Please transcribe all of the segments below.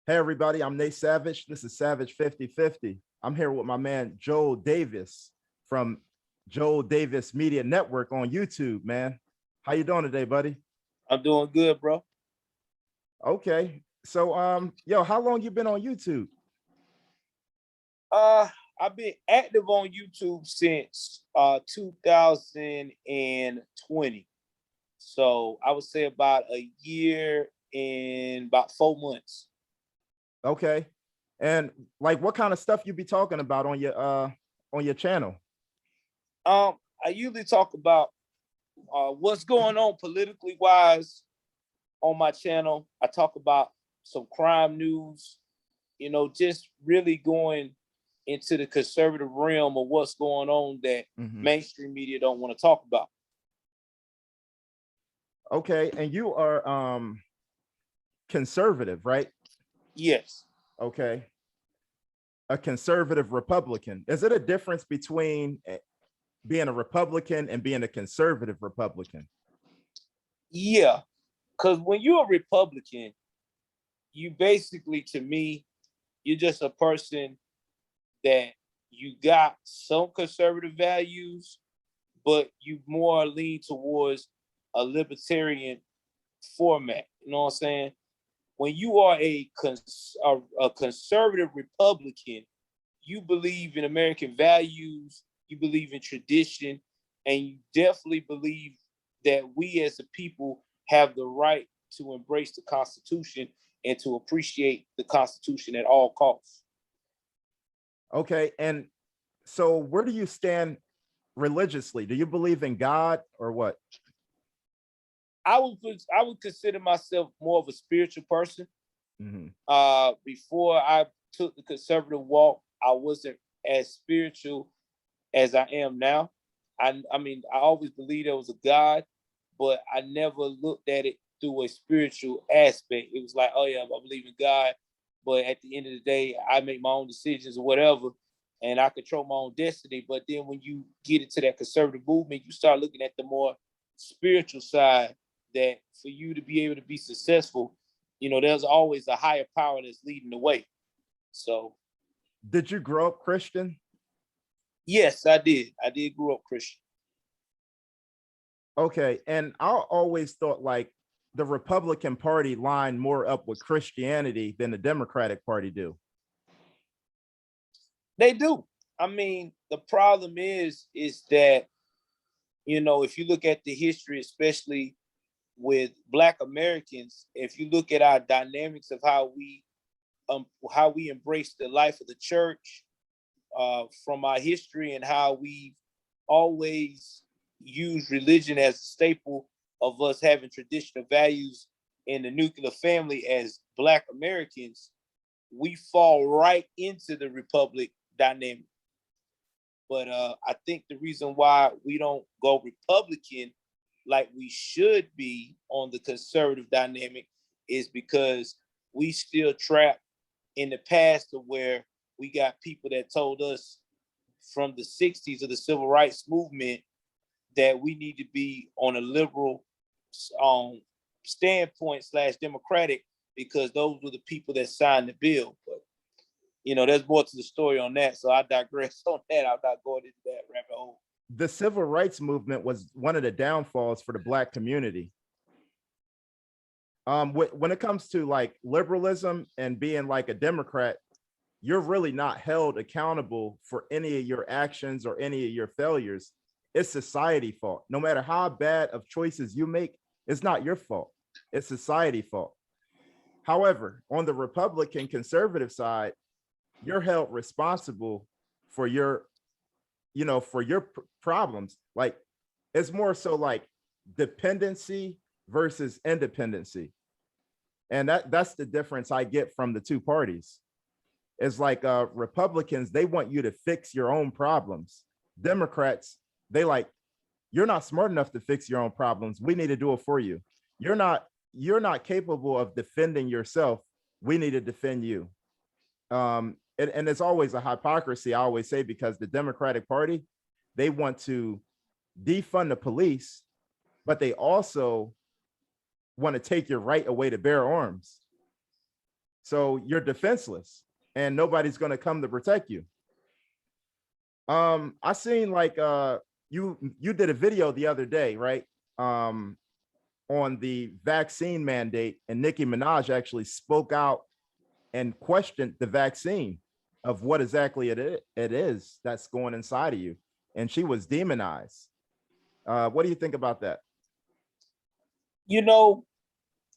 Hey everybody, I'm Nate Savage. This is Savage 5050. I'm here with my man Joel Davis from Joel Davis Media Network on YouTube, man. How you doing today, buddy? I'm doing good, bro. Okay. So yo, how long you been on YouTube? Uh, I've been active on YouTube since 2020. So I would say about a year and about 4 months. Okay. And like what kind of stuff you be talking about on your channel? I usually talk about what's going on politically wise on my channel. I talk about some crime news, just really going into the conservative realm of what's going on that mainstream media don't want to talk about. Okay, and you are conservative, right? Yes. Okay. A conservative Republican. Is it a difference between being a Republican and being a conservative Republican? Yeah, because when you're a Republican, you basically, to me, you're just a person that you got some conservative values, but you more lean towards a libertarian format. You know what I'm saying? When you are a conservative Republican, you believe in American values, you believe in tradition, and you definitely believe that we as a people have the right to embrace the Constitution and to appreciate the Constitution at all costs. Okay, and so where do you stand religiously? Do you believe in God or what? I would consider myself more of a spiritual person. Mm-hmm. Before I took the conservative walk, I wasn't as spiritual as I am now. I mean, I always believed there was a God, but I never looked at it through a spiritual aspect. It was like, oh yeah, I believe in God, but at the end of the day, I make my own decisions or whatever, and I control my own destiny. But then when you get into that conservative movement, you start looking at the more spiritual side. That for you to be able to be successful, there's always a higher power that's leading the way. So Did you grow up Christian? yes, I did. I did grow up Christian. Okay, and I always thought like the Republican Party lined more up with Christianity than the Democratic Party do. They do. I mean, the problem is that, if you look at the history, especially with Black Americans, if you look at our dynamics of how we embrace the life of the church, from our history, and how we've always used religion as a staple of us having traditional values in the nuclear family as Black Americans, we fall right into the Republic dynamic. But I think the reason why we don't go Republican like we should be on the conservative dynamic is because we still trapped in the past of where we got people that told us from the 60s of the civil rights movement that we need to be on a liberal um, standpoint / democratic because those were the people that signed the bill. But there's more to the story on that. So I digress on that. I'm not going into that rabbit hole. The civil rights movement was one of the downfalls for the Black community. When it comes to like liberalism and being like a Democrat, you're really not held accountable for any of your actions or any of your failures. It's society fault. No matter how bad of choices you make, it's not your fault. It's society fault. However, on the Republican conservative side, you're held responsible for your, for your problems. Like it's more so like dependency versus independency. And that's the difference I get from the two parties. Is like Republicans, they want you to fix your own problems. Democrats, they like, you're not smart enough to fix your own problems. We need to do it for you. You're not capable of defending yourself. We need to defend you. And it's always a hypocrisy, I always say, because the Democratic Party, they want to defund the police, but they also want to take your right away to bear arms. So you're defenseless and nobody's going to come to protect you. I seen like you did a video the other day, right? On the vaccine mandate, and Nicki Minaj actually spoke out and questioned the vaccine of what exactly it is that's going inside of you. And she was demonized. What do you think about that? You know,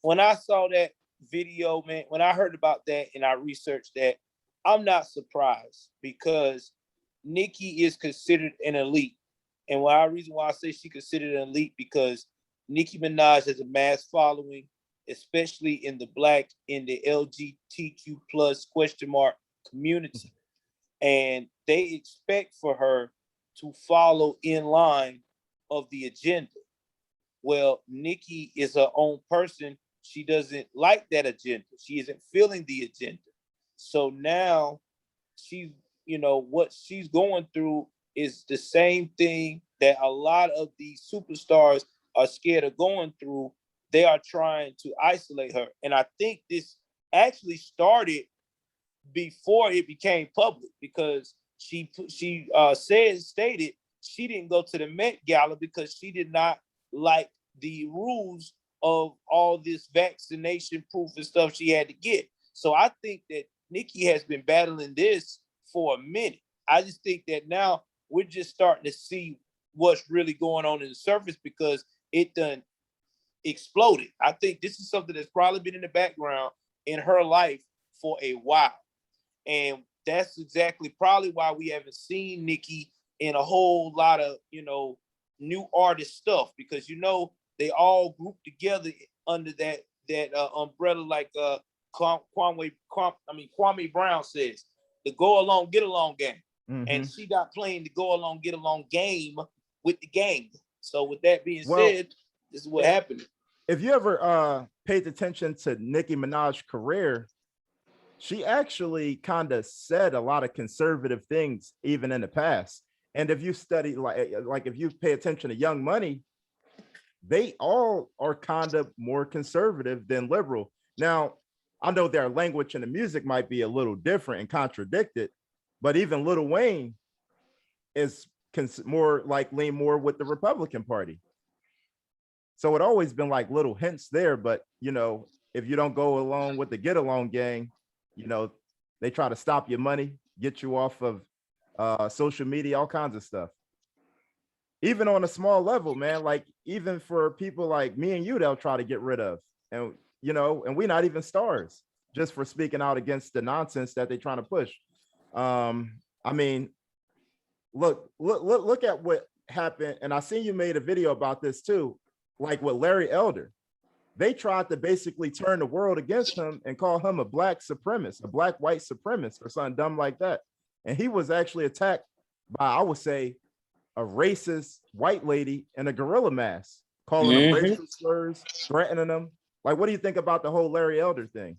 when I saw that video, man, when I heard about that and I researched that, I'm not surprised because Nicki is considered an elite. And reason why I say she considered an elite because Nicki Minaj has a mass following, especially in the LGBTQ plus question mark community. And they expect for her to follow in line of the agenda. Well, Nicki is her own person. She doesn't like that agenda. She isn't feeling the agenda. So now she's, what she's going through is the same thing that a lot of these superstars are scared of going through. They are trying to isolate her. And I think this actually started before it became public because she stated she didn't go to the Met Gala because she did not like the rules of all this vaccination proof and stuff she had to get. So I think that Nicki has been battling this for a minute. I just think that now we're just starting to see what's really going on in the surface because it done exploded. I think this is something that's probably been in the background in her life for a while. And that's exactly probably why we haven't seen Nicki in a whole lot of, new artist stuff because, they all group together under that umbrella like Kwame Brown says, the go along, get along game. Mm-hmm. And she got playing the go along, get along game with the gang. So with that being said, this is what happened. If you ever paid attention to Nicki Minaj's career, she actually kind of said a lot of conservative things even in the past. And if you study, like if you pay attention to Young Money, they all are kind of more conservative than liberal. Now, I know their language and the music might be a little different and contradicted, but even Lil Wayne is more like lean more with the Republican Party. So it always been like little hints there, but if you don't go along with the get along gang, they try to stop your money, get you off of social media, all kinds of stuff. Even on a small level, man, like even for people like me and you, they'll try to get rid of. And, and we're not even stars just for speaking out against the nonsense that they're trying to push. I mean, look at what happened. And I seen you made a video about this too, like with Larry Elder. They tried to basically turn the world against him and call him a black supremacist, a black white supremacist or something dumb like that. And he was actually attacked by, I would say, a racist white lady in a gorilla mask, calling them racist slurs, threatening them. Like, what do you think about the whole Larry Elder thing?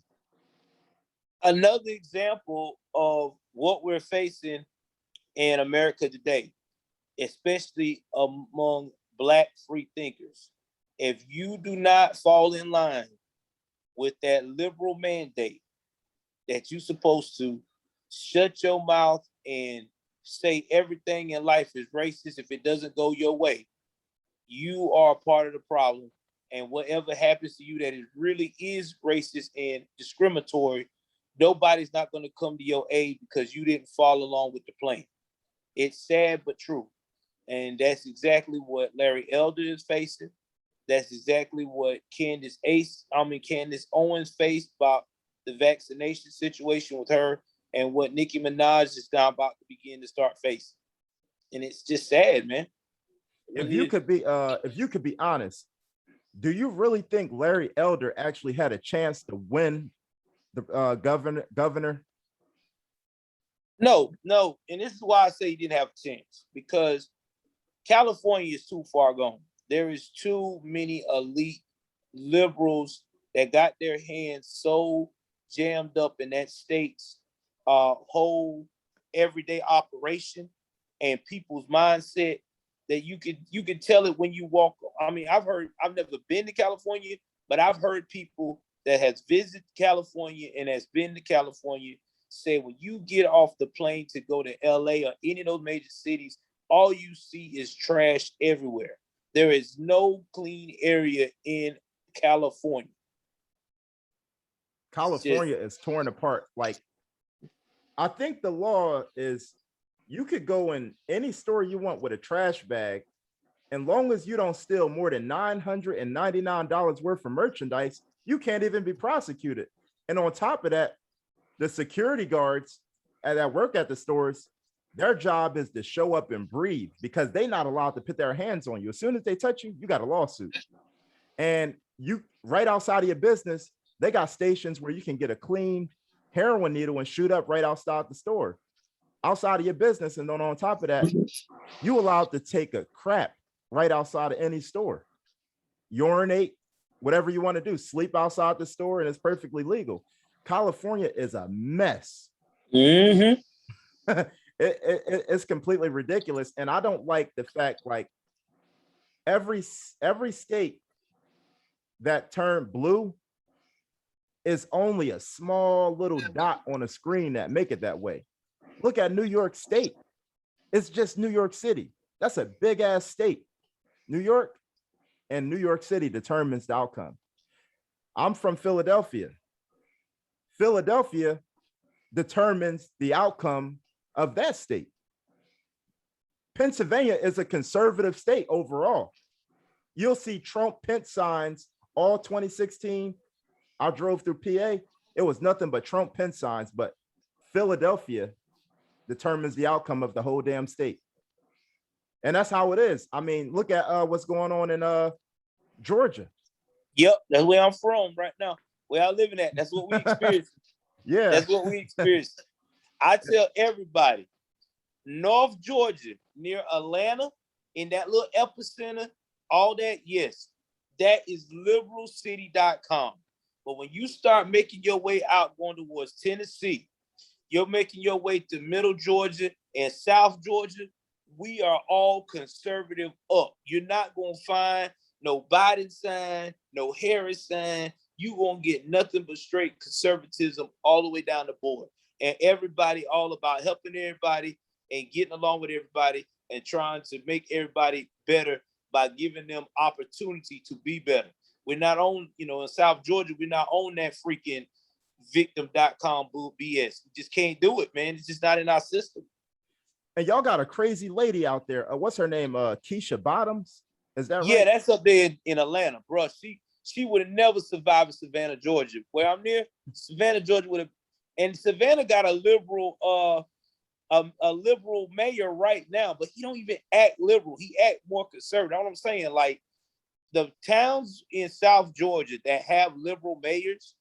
Another example of what we're facing in America today, especially among Black free thinkers. If you do not fall in line with that liberal mandate that you're supposed to shut your mouth and say everything in life is racist if it doesn't go your way, you are a part of the problem. And whatever happens to you that it really is racist and discriminatory, nobody's not going to come to your aid because you didn't follow along with the plan. It's sad but true. And that's exactly what Larry Elder is facing. That's exactly what Candace Owens faced about the vaccination situation with her, and what Nicki Minaj is now about to begin to start facing. And it's just sad, man. If you could be honest, do you really think Larry Elder actually had a chance to win the governor? No. And this is why I say he didn't have a chance, because California is too far gone. There is too many elite liberals that got their hands so jammed up in that state's whole everyday operation and people's mindset that you could tell it when you walk. I mean, I've never been to California, but I've heard people that has visited California and has been to California say when you get off the plane to go to LA or any of those major cities, all you see is trash everywhere. There is no clean area in California. California is torn apart. Like, I think the law is you could go in any store you want with a trash bag, and long as you don't steal more than $999 worth of merchandise, you can't even be prosecuted. And on top of that, the security guards that work at the stores, their job is to show up and breathe because they're not allowed to put their hands on you. As soon as they touch you, you got a lawsuit. And you right outside of your business, they got stations where you can get a clean heroin needle and shoot up right outside the store, outside of your business. And then on top of that, you allowed to take a crap right outside of any store, urinate, whatever you want to do, sleep outside the store, and it's perfectly legal. California is a mess. Mm-hmm. It's completely ridiculous. And I don't like the fact, like, every state that turned blue is only a small little dot on a screen that make it that way. Look at New York State. It's just New York City. That's a big ass state. New York and New York City determines the outcome. I'm from Philadelphia. Philadelphia determines the outcome of that state. Pennsylvania is a conservative state overall. You'll see Trump Pence signs all 2016. I drove through PA. It was nothing but Trump Pence signs, but Philadelphia determines the outcome of the whole damn state. And that's how it is. I mean, look at what's going on in Georgia. Yep, that's where I'm from right now. Where I'm living at. That's what we experience. Yeah. That's what we experience. I tell everybody, North Georgia, near Atlanta, in that little epicenter, all that, yes, that is liberalcity.com. But when you start making your way out going towards Tennessee, you're making your way to middle Georgia and South Georgia, we are all conservative up. You're not going to find no Biden sign, no Harris sign. You're going to get nothing but straight conservatism all the way down the board. And everybody all about helping everybody and getting along with everybody and trying to make everybody better by giving them opportunity to be better. We're not on, in South Georgia, we're not on that freaking victim.com bull BS. We just can't do it, man. It's just not in our system. And y'all got a crazy lady out there. What's her name? Keisha Bottoms? Is that right? Yeah, that's up there in Atlanta, bro. She would have never survived in Savannah, Georgia. Where I'm near, Savannah, Georgia would have. And Savannah got a liberal mayor right now, but he don't even act liberal. He act more conservative. You know what I'm saying? Like, the towns in South Georgia that have liberal mayors,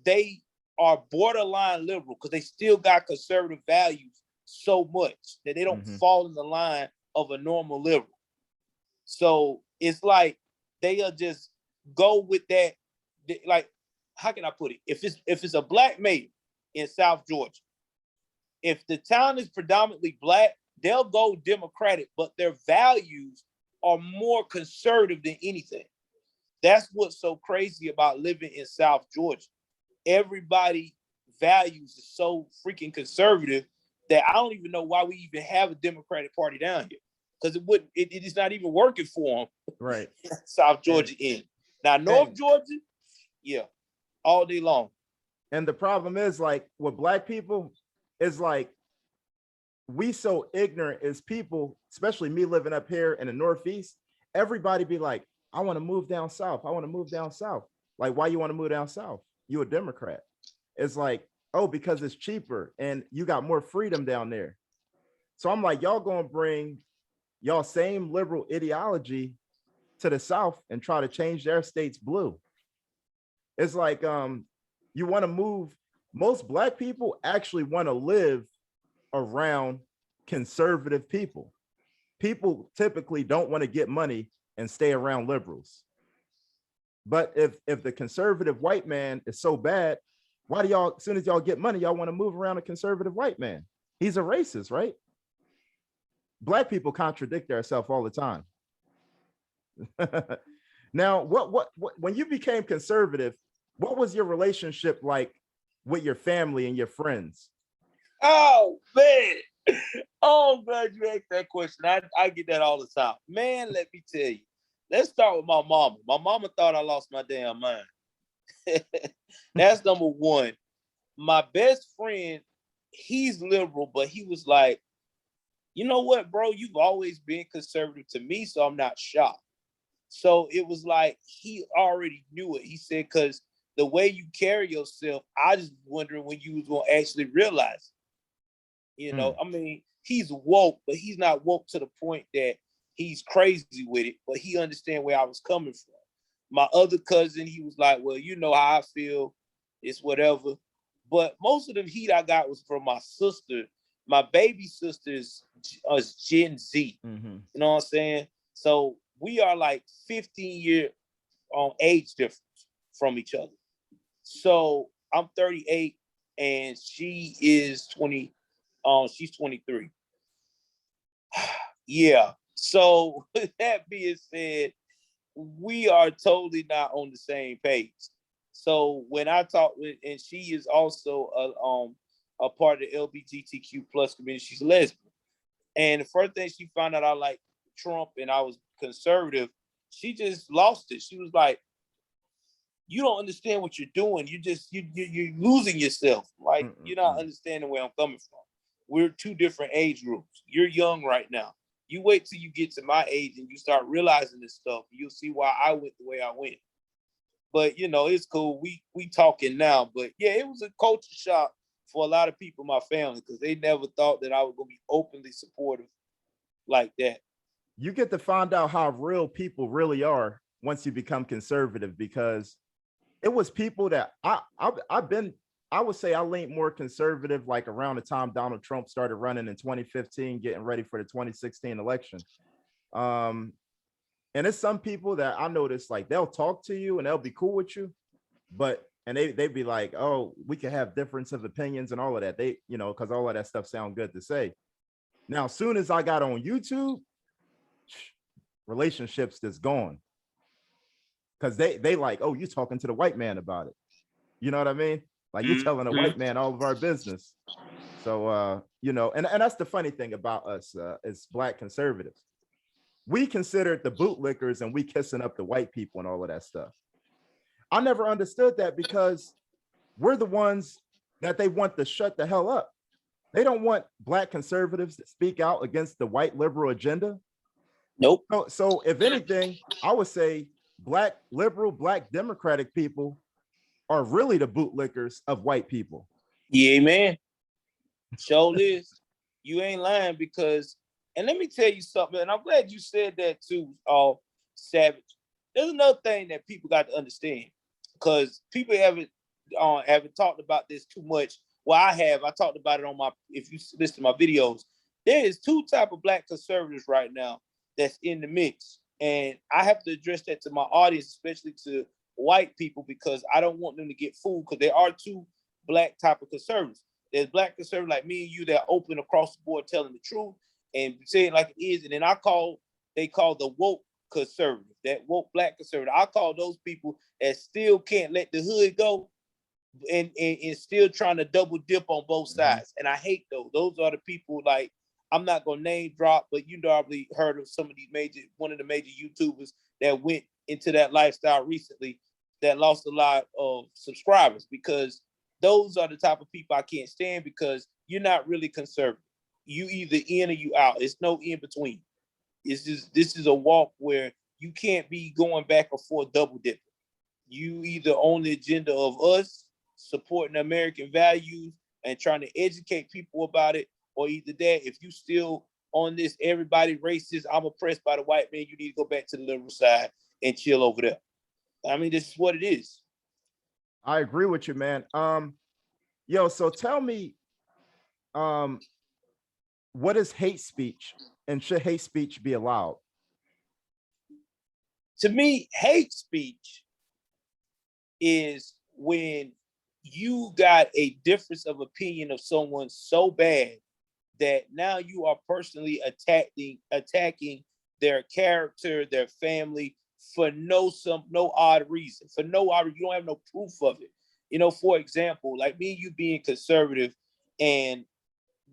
they are borderline liberal because they still got conservative values so much that they don't fall in the line of a normal liberal. So it's like they'll just go with that. Like, how can I put it? If it's a black mayor in South Georgia, if the town is predominantly black, they'll go Democratic, but their values are more conservative than anything. That's what's so crazy about living in South Georgia. Everybody values is so freaking conservative that I don't even know why we even have a Democratic Party down here, because it is not even working for them. Right. South Georgia in. Now, North Georgia, yeah, all day long. And the problem is, like, with black people, is like, we so ignorant as people, especially me living up here in the Northeast, everybody be like, I want to move down south. I want to move down south. Like, why you want to move down south? You a Democrat. It's like, oh, because it's cheaper and you got more freedom down there. So I'm like, y'all gonna bring y'all same liberal ideology to the South and try to change their states blue. It's like, you want to move. Most black people actually want to live around conservative people. People typically don't want to get money and stay around liberals. But if the conservative white man is so bad, why do y'all, as soon as y'all get money, y'all want to move around a conservative white man? He's a racist, right? Black people contradict themselves all the time. Now, what when you became conservative, What was your relationship like with your family and your friends? Oh man. Oh, I'm glad you asked that question. I get that all the time. Man, let me tell you. Let's start with my mama. My mama thought I lost my damn mind. That's number one. My best friend, he's liberal, but he was like, you know what, bro? You've always been conservative to me, so I'm not shocked. So it was like he already knew it. He said, because the way you carry yourself, I just wondering when you was gonna actually realize it. You know, I mean, he's woke, but he's not woke to the point that he's crazy with it, but he understand where I was coming from. My other cousin, he was like, well, you know how I feel, it's whatever. But most of the heat I got was from my sister. My baby sister is Gen Z. Mm-hmm. You know what I'm saying? So we are like 15-year age difference from each other. So I'm 38 and she is 20. She's 23. Yeah. So with that being said, we are totally not on the same page. So when I talk with, and she is also a part of the LGBTQ plus community, she's lesbian. And the first thing she found out I like Trump and I was conservative, she just lost it. She was like, you don't understand what you're doing. You're losing yourself. Like, you're not understanding where I'm coming from. We're two different age groups. You're young right now. You wait till you get to my age and you start realizing this stuff. You'll see why I went the way I went. But you know, it's cool. We talking now. But yeah, it was a culture shock for a lot of people in my family because they never thought that I was gonna be openly supportive like that. You get to find out how real people really are once you become conservative, because it was people that I would say I leaned more conservative like around the time Donald Trump started running in 2015, getting ready for the 2016 election. And it's some people that I notice like they'll talk to you and they'll be cool with you, but and they'd be like, oh, we can have difference of opinions and all of that. They, you know, because all of that stuff sound good to say. Now, as soon as I got on YouTube, relationships that's gone. Because they like, oh, you talking to the white man about it. You know what I mean? Like you're telling a white man all of our business. So you know, and that's the funny thing about us as Black conservatives. We considered the bootlickers and we kissing up the white people and all of that stuff. I never understood that because we're the ones that they want to shut the hell up. They don't want Black conservatives to speak out against the white liberal agenda. Nope. So if anything, I would say Black liberal, Black democratic people are really the bootlickers of white people. Yeah, man. Show this. You ain't lying because, and let me tell you something, and I'm glad you said that too, Savage. There's another thing that people got to understand because people haven't talked about this too much. Well, I have. I talked about it on my, if you listen to my videos, there is two type of Black conservatives right now that's in the mix. And I have to address that to my audience, especially to white people, because I don't want them to get fooled because there are two Black type of conservatives. There's Black conservatives like me and you that are open across the board telling the truth and saying it like it is. And then they call the woke conservative, that woke Black conservative. I call those people that still can't let the hood go and still trying to double dip on both sides. And I hate those. Those are the people, like, I'm not gonna name drop, but you probably heard of some of these one of the major YouTubers that went into that lifestyle recently that lost a lot of subscribers, because those are the type of people I can't stand, because you're not really conservative. You either in or you out. It's no in between. This is a walk where you can't be going back and forth double dipping. You either on the agenda of us supporting American values and trying to educate people about it, or either that, if you still on this everybody racist, I'm oppressed by the white man, you need to go back to the liberal side and chill over there. I mean, this is what it is. I agree with you, man. Yo, so tell me, what is hate speech, and should hate speech be allowed? To me, hate speech is when you got a difference of opinion of someone so bad that now you are personally attacking their character, their family, for no odd reason, for no odd, you don't have no proof of it. You know, for example, like me and you being conservative, and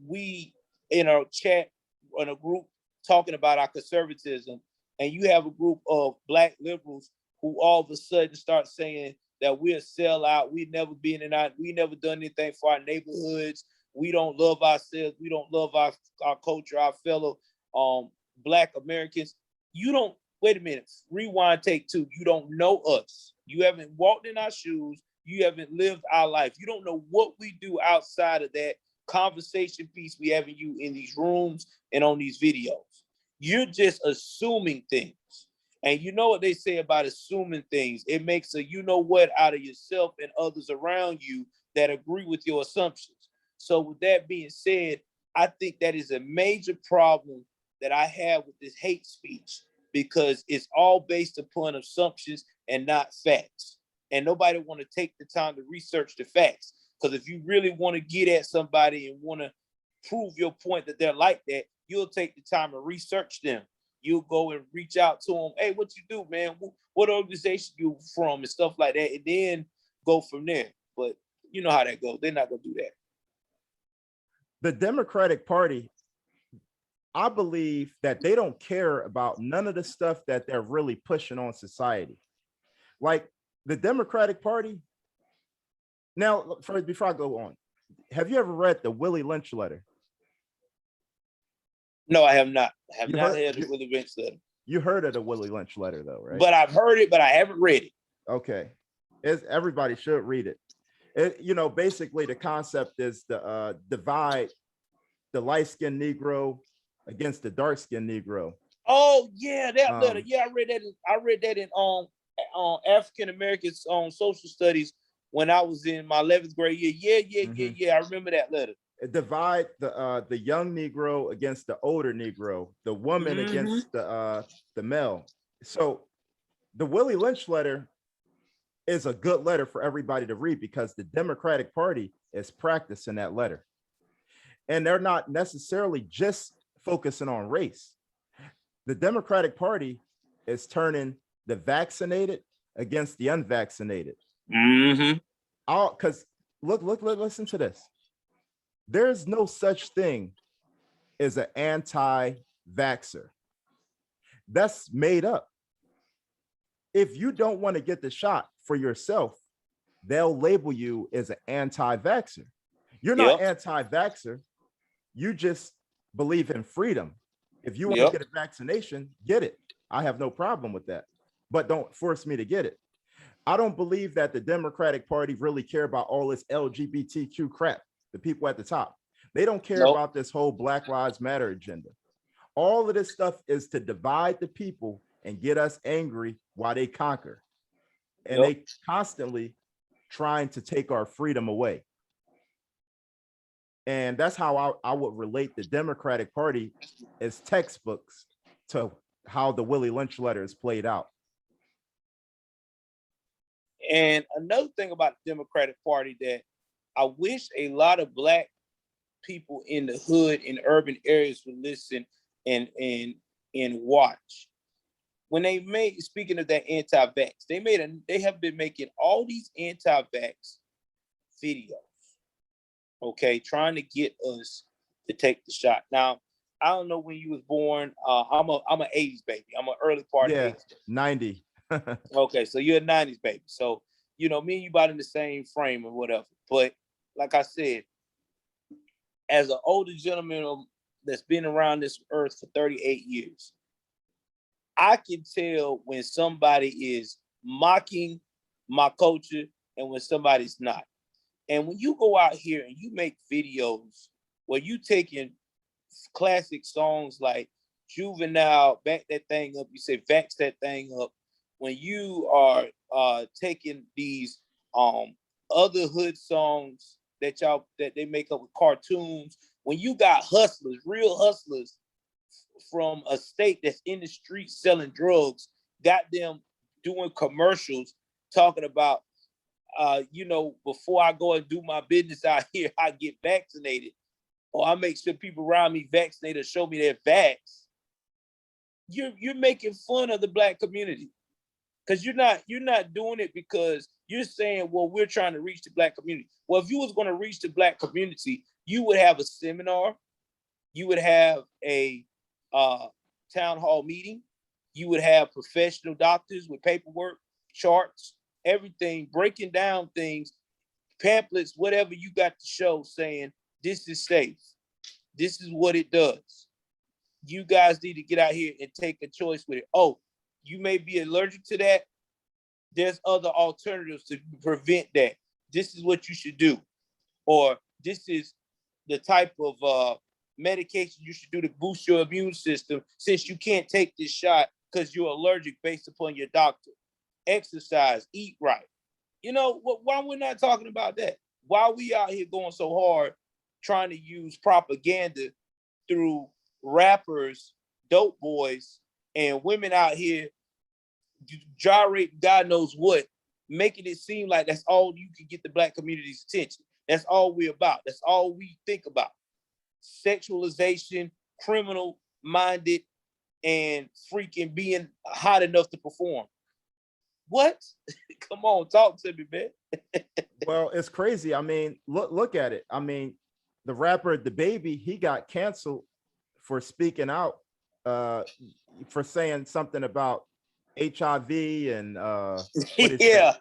we in our chat in a group talking about our conservatism, and you have a group of black liberals who all of a sudden start saying that we're a sellout, we never done anything for our neighborhoods, we don't love ourselves, we don't love our culture, our fellow black Americans. You don't, wait a minute, rewind, take two. You don't know us. You haven't walked in our shoes. You haven't lived our life. You don't know what we do outside of that conversation piece we having you in these rooms and on these videos. You're just assuming things. And you know what they say about assuming things. It makes a you know what out of yourself and others around you that agree with your assumptions. So with that being said, I think that is a major problem that I have with this hate speech, because it's all based upon assumptions and not facts. And nobody want to take the time to research the facts. Because if you really want to get at somebody and want to prove your point that they're like that, you'll take the time to research them. You'll go and reach out to them. Hey, what you do, man? What organization you from and stuff like that, and then go from there. But you know how that goes. They're not gonna do that. The Democratic Party, I believe that they don't care about none of the stuff that they're really pushing on society. Like the Democratic Party. Now, before I go on, have you ever read the Willy Lynch letter? No, I have not. I have not heard the Willy Lynch letter. You heard of the Willy Lynch letter, though, right? But I've heard it, but I haven't read it. Okay, everybody should read it. You know, basically the concept is to divide the light-skinned Negro against the dark-skinned Negro. Oh yeah, that letter. Yeah, I read that in African Americans social studies when I was in my 11th grade year. Yeah. I remember that letter. Divide the young Negro against the older Negro, the woman against the male. So the Willy Lynch letter is a good letter for everybody to read, because the Democratic Party is practicing that letter. And they're not necessarily just focusing on race. The Democratic Party is turning the vaccinated against the unvaccinated. Because listen to this. There's no such thing as an anti-vaxxer. That's made up. If you don't want to get the shot for yourself, they'll label you as an anti-vaxxer. You're not anti-vaxxer. You just believe in freedom. If you want to get a vaccination, get it. I have no problem with that. But don't force me to get it. I don't believe that the Democratic Party really care about all this LGBTQ crap. The people at the top, they don't care about this whole Black Lives Matter agenda. All of this stuff is to divide the people and get us angry while they conquer. And they constantly trying to take our freedom away. And that's how I would relate the Democratic Party as textbooks to how the Willy Lynch letter is played out. And another thing about the Democratic Party that I wish a lot of Black people in the hood, in urban areas would listen and watch. When they made, speaking of that anti-vax, they have been making all these anti-vax videos, okay, trying to get us to take the shot. Now, I don't know when you was born. I'm an 80s baby. I'm an early part of 80s. 90. Okay, so you're a 90s baby. So, you know, me and you about in the same frame or whatever. But like I said, as an older gentleman that's been around this earth for 38 years, I can tell when somebody is mocking my culture and when somebody's not. And when you go out here and you make videos where you taking classic songs like Juvenile, Back That Thing Up, you say Vax That Thing Up, when you are taking these other hood songs that they make up with cartoons, when you got hustlers, real hustlers from a state that's in the street selling drugs, got them doing commercials talking about, you know, before I go and do my business out here, I get vaccinated, or I make sure people around me vaccinated, show me their vax. You're making fun of the Black community. Because you're not doing it because you're saying, well, we're trying to reach the Black community. Well, if you was going to reach the Black community, you would have a seminar, you would have a town hall meeting, you would have professional doctors with paperwork, charts, everything, breaking down things, pamphlets, whatever you got to show, saying this is safe, this is what it does. You guys need to get out here and take a choice with it. Oh, you may be allergic to that. There's other alternatives to prevent that. This is what you should do. Or this is the type of medication you should do to boost your immune system, since you can't take this shot because you're allergic based upon your doctor. Exercise, eat right. You know, why we're not talking about that? Why we out here going so hard trying to use propaganda through rappers, dope boys, and women out here gyrate God knows what, making it seem like that's all you can get the Black community's attention. That's all we're about. That's all we think about. Sexualization, criminal minded, and freaking being hot enough to perform. What? Come on, talk to me, man. Well, it's crazy. I mean, look at it. I mean, the rapper The Baby, he got canceled for speaking out, for saying something about HIV and Yeah,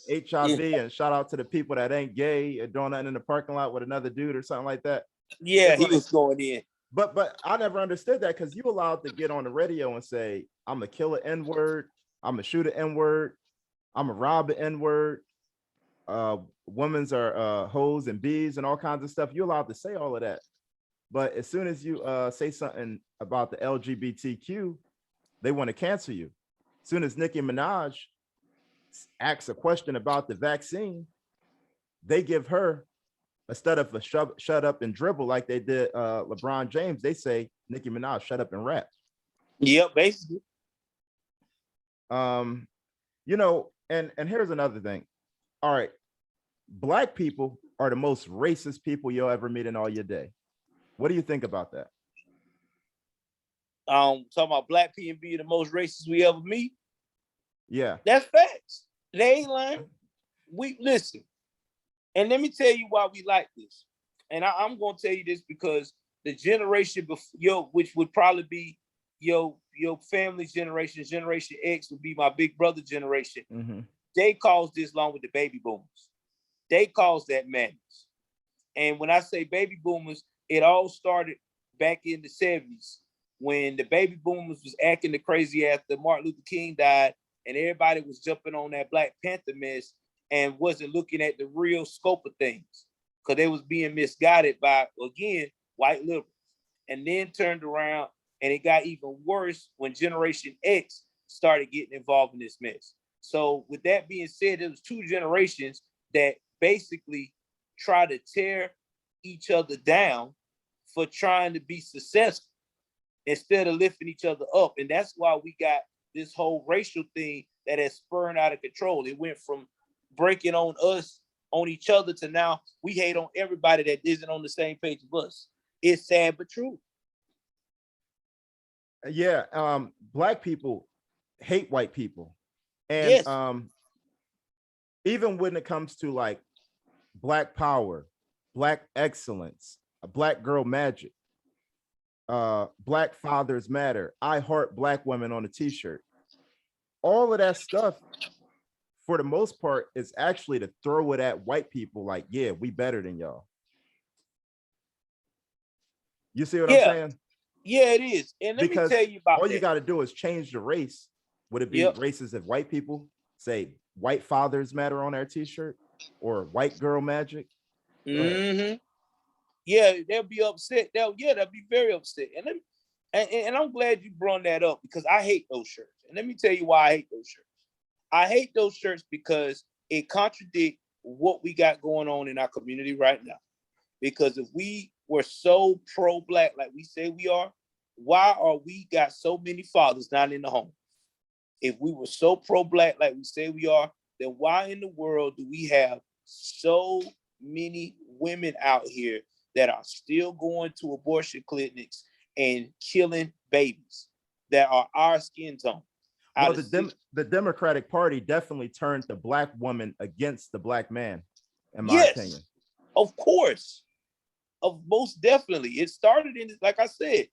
HIV, and shout out to the people that ain't gay and doing nothing in the parking lot with another dude or something like that. yeah, It's he like, was going in. but I never understood that, because you allowed to get on the radio and say, I'm gonna kill an N-word, I'm gonna shoot an N-word, I'm gonna rob an N-word, women's are hoes and bees and all kinds of stuff. You're allowed to say all of that. But as soon as you say something about the LGBTQ, they want to cancel you. As soon as Nicki Minaj asks a question about the vaccine, they give her, instead of a shut up and dribble like they did LeBron James, they say, Nicki Minaj, shut up and rap. Yep, basically. You know, and here's another thing. All right, Black people are the most racist people you'll ever meet in all your day. What do you think about that? Talking about Black people being the most racist we ever meet. Yeah, That's facts. They ain't lying. We listen, and let me tell you why we like this. And I'm gonna tell you this because the generation before, which would probably be your family's generation, Generation X would be my big brother generation. mm-hmm. They caused this along with the baby boomers. They caused that madness. And when I say baby boomers, it all started back in the 70s when the baby boomers was acting the crazy after Martin Luther King died, and everybody was jumping on that Black Panther mess and wasn't looking at the real scope of things because they was being misguided by, again, white liberals. And then turned around and it got even worse when Generation X started getting involved in this mess. So with that being said, there was two generations that basically try to tear each other down for trying to be successful instead of lifting each other up. And that's why we got this whole racial thing that has spurned out of control. It went from breaking on us, on each other, to now we hate on everybody that isn't on the same page as us. It's sad but true. Yeah, Black people hate white people. And Yes. Even when it comes to like Black power, Black excellence, a Black girl magic, Black fathers matter, I heart Black women on a t-shirt, all of that stuff for the most part is actually to throw it at white people like, yeah, we better than y'all. You see what I'm saying? Yeah, it is. And let Because me tell you about all that. you got to do is change the race. Would it be racist if white people say white fathers matter on their t-shirt or white girl magic? Mm-hmm. Yeah, they'll be upset. They'll be very upset. And I'm glad you brought that up because I hate those shirts. And let me tell you why I hate those shirts. I hate those shirts because it contradicts what we got going on in our community right now. Because if we were so pro-Black like we say we are, why are we got so many fathers not in the home? If we were so pro-Black like we say we are, then why in the world do we have so many women out here that are still going to abortion clinics and killing babies that are our skin tone? Well, Out of six, the Democratic Party definitely turned the black woman against the black man, in my opinion. yes, of course, of most definitely. It started in, like I said,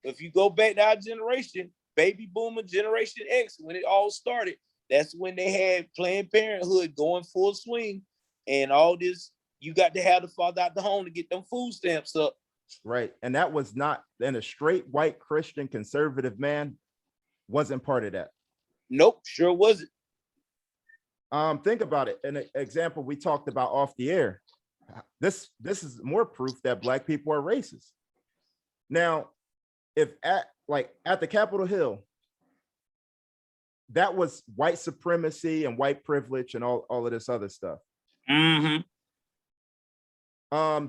if you go back to our generation, baby boomer, Generation X, when it all started, that's when they had Planned Parenthood going full swing, and all this. You got to have the father out the home to get them food stamps up. Right. And that was not, and a straight white Christian conservative man wasn't part of that. Nope, sure wasn't. Think about it. An example we talked about off the air. This is more proof that black people are racist. Now, if at the Capitol Hill, that was white supremacy and white privilege and all of this other stuff. Mm-hmm.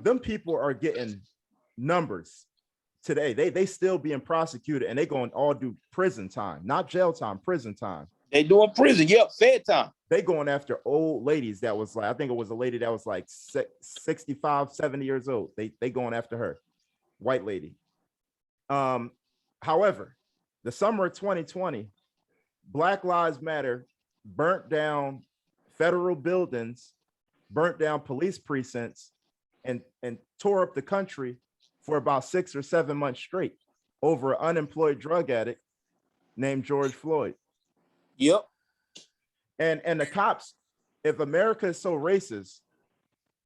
Them people are getting numbers today. They still being prosecuted and they going all do prison time, not jail time, prison time. They doing prison, yep, fed time. They going after old ladies that was like, I think it was a lady that was like 65, 70 years old. They going after her, white lady. However, the summer of 2020, Black Lives Matter burnt down federal buildings, burnt down police precincts, and tore up the country for about 6 or 7 months straight over an unemployed drug addict named George Floyd. Yep. And the cops, if America is so racist,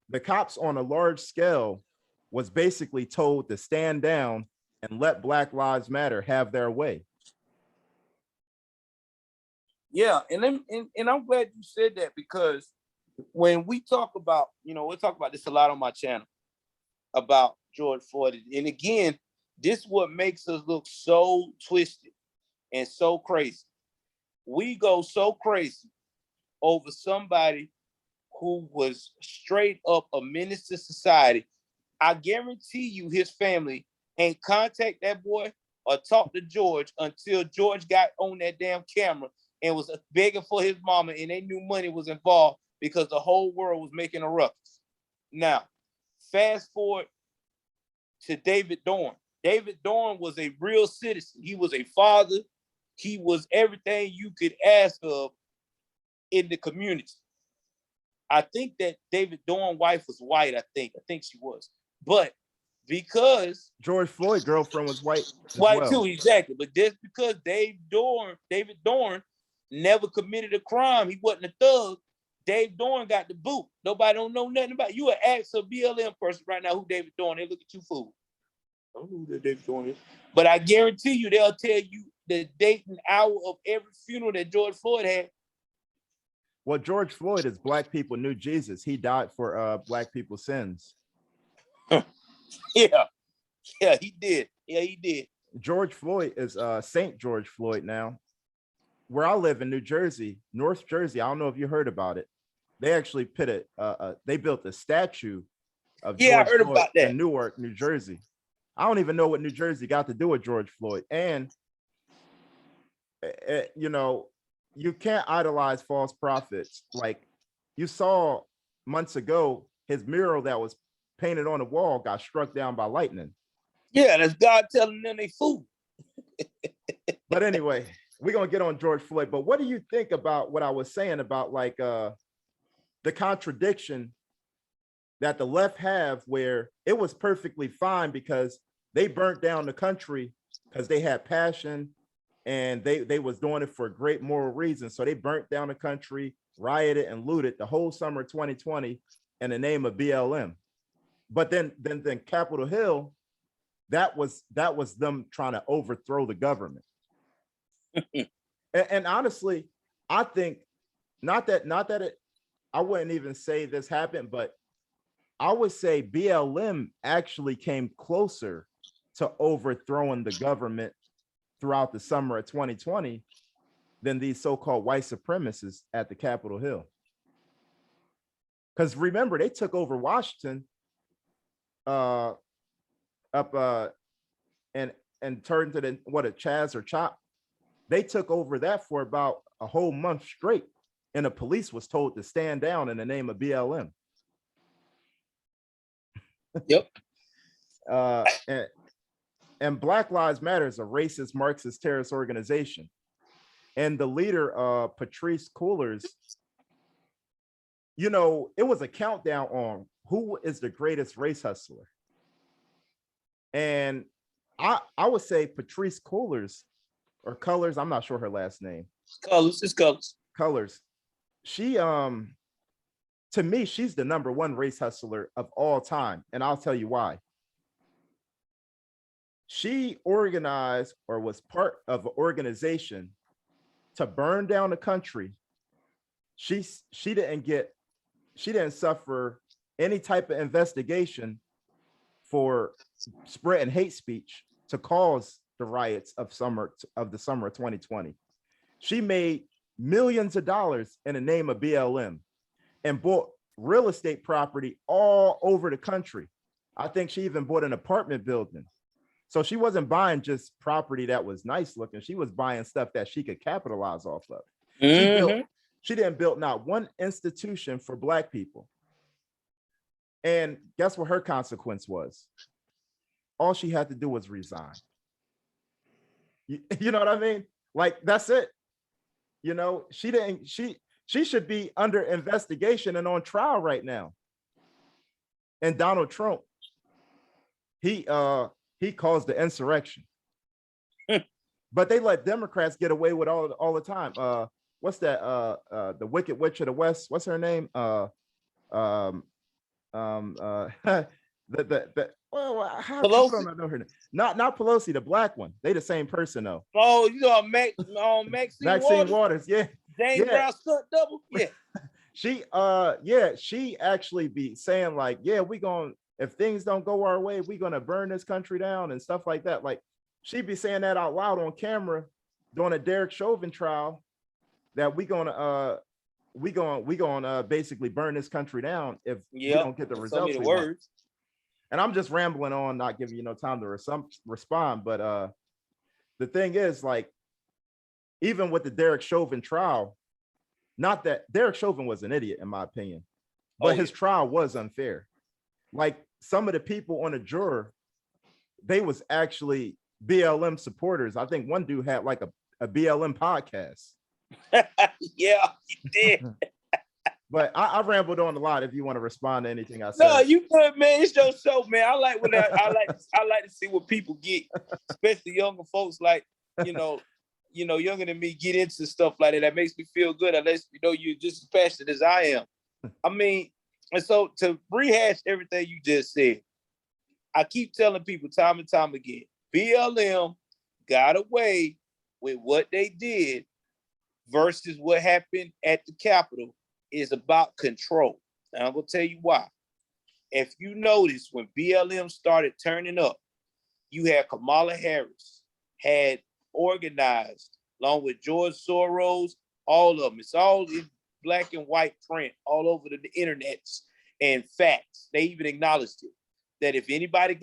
the cops on a large scale was basically told to stand down and let Black Lives Matter have their way. Yeah, and I'm glad you said that, because when we talk about, we'll talk about this a lot on my channel about George Floyd. And again, this is what makes us look so twisted and so crazy. We go so crazy over somebody who was straight up a menace to society. I guarantee you his family ain't contact that boy or talk to George until George got on that damn camera and was begging for his mama, and they knew money was involved because the whole world was making a ruckus. Now, fast forward to David Dorn. David Dorn was a real citizen. He was a father. He was everything you could ask of in the community. I think that David Dorn's wife was white, I think she was. But because George Floyd's girlfriend was white too, exactly. But just because David Dorn never committed a crime, he wasn't a thug, Dave Dorn got the boot. Nobody don't know nothing about it. You would ask a BLM person right now who David Dorn, they look at you fool. I don't know who that David Dorn is. But I guarantee you they'll tell you the date and hour of every funeral that George Floyd had. Well, George Floyd is black people knew Jesus. He died for black people's sins. Yeah, he did. Yeah, he did. George Floyd is Saint George Floyd now. Where I live in New Jersey, North Jersey, I don't know if you heard about it. They actually they built a statue of George I heard Floyd about that in Newark, New Jersey. I don't even know what New Jersey got to do with George Floyd. And, you can't idolize false prophets. Like you saw months ago, his mural that was painted on the wall got struck down by lightning. Yeah, that's God telling them they fool. But anyway, we're going to get on George Floyd. But what do you think about what I was saying about like the contradiction that the left have, where it was perfectly fine because they burnt down the country because they had passion and they was doing it for great moral reasons. So they burnt down the country, rioted and looted the whole summer 2020 in the name of BLM. But then Capitol Hill, that was them trying to overthrow the government. and honestly, I think not that it, I wouldn't even say this happened, but I would say BLM actually came closer to overthrowing the government throughout the summer of 2020 than these so-called white supremacists at the Capitol Hill. Because remember, they took over Washington and turned to a Chaz or Chop. They took over that for about a whole month straight, and the police was told to stand down in the name of BLM. Yep. And Black Lives Matter is a racist, Marxist, terrorist organization. And the leader, Patrice Cullors, you know, it was a countdown on who is the greatest race hustler. And I would say Patrice Cullors or Colors, I'm not sure her last name. Colors, it's Colors. Colors. She to me, she's the number one race hustler of all time. And I'll tell you why. She organized or was part of an organization to burn down the country. She didn't suffer any type of investigation for spreading hate speech to cause the riots of the summer of 2020. She made millions of dollars in the name of BLM and bought real estate property all over the country. I think she even bought an apartment building. So she wasn't buying just property that was nice looking. She was buying stuff that she could capitalize off of. She didn't build not one institution for Black people. And guess what her consequence was? All she had to do was resign. You know what I mean? Like, that's it. You know, she should be under investigation and on trial right now. And Donald Trump, he caused the insurrection. But they let Democrats get away with all the time. What's that? The Wicked Witch of the West. What's her name? Well, how don't I know her name? Not Pelosi, the black one. They the same person though. Oh, you know, Maxine Waters. Yeah. James Brown stunt double. Yeah. She actually be saying like, yeah, if things don't go our way, we're gonna burn this country down and stuff like that. Like, she'd be saying that out loud on camera during a Derek Chauvin trial, that we gonna basically burn this country down if we don't get the results. Words. And I'm just rambling on, not giving you no time to respond. But the thing is, like, even with the Derek Chauvin trial, not that Derek Chauvin was an idiot, in my opinion, but his trial was unfair. Like, some of the people on the juror, they was actually BLM supporters. I think one dude had like a BLM podcast. Yeah, he did. But I rambled on a lot. If you want to respond to anything I said. No, you good, man. It's your show, man. I like to see what people get, especially younger folks like, younger than me, get into stuff like that. That makes me feel good. Unless you're just as passionate as I am. I mean, and so to rehash everything you just said, I keep telling people time and time again, BLM got away with what they did versus what happened at the Capitol is about control. And I'm going to tell you why. If you notice, when BLM started turning up, you had Kamala Harris had organized, along with George Soros, all of them. It's all in black and white print all over the internet and facts. They even acknowledged it, that if anybody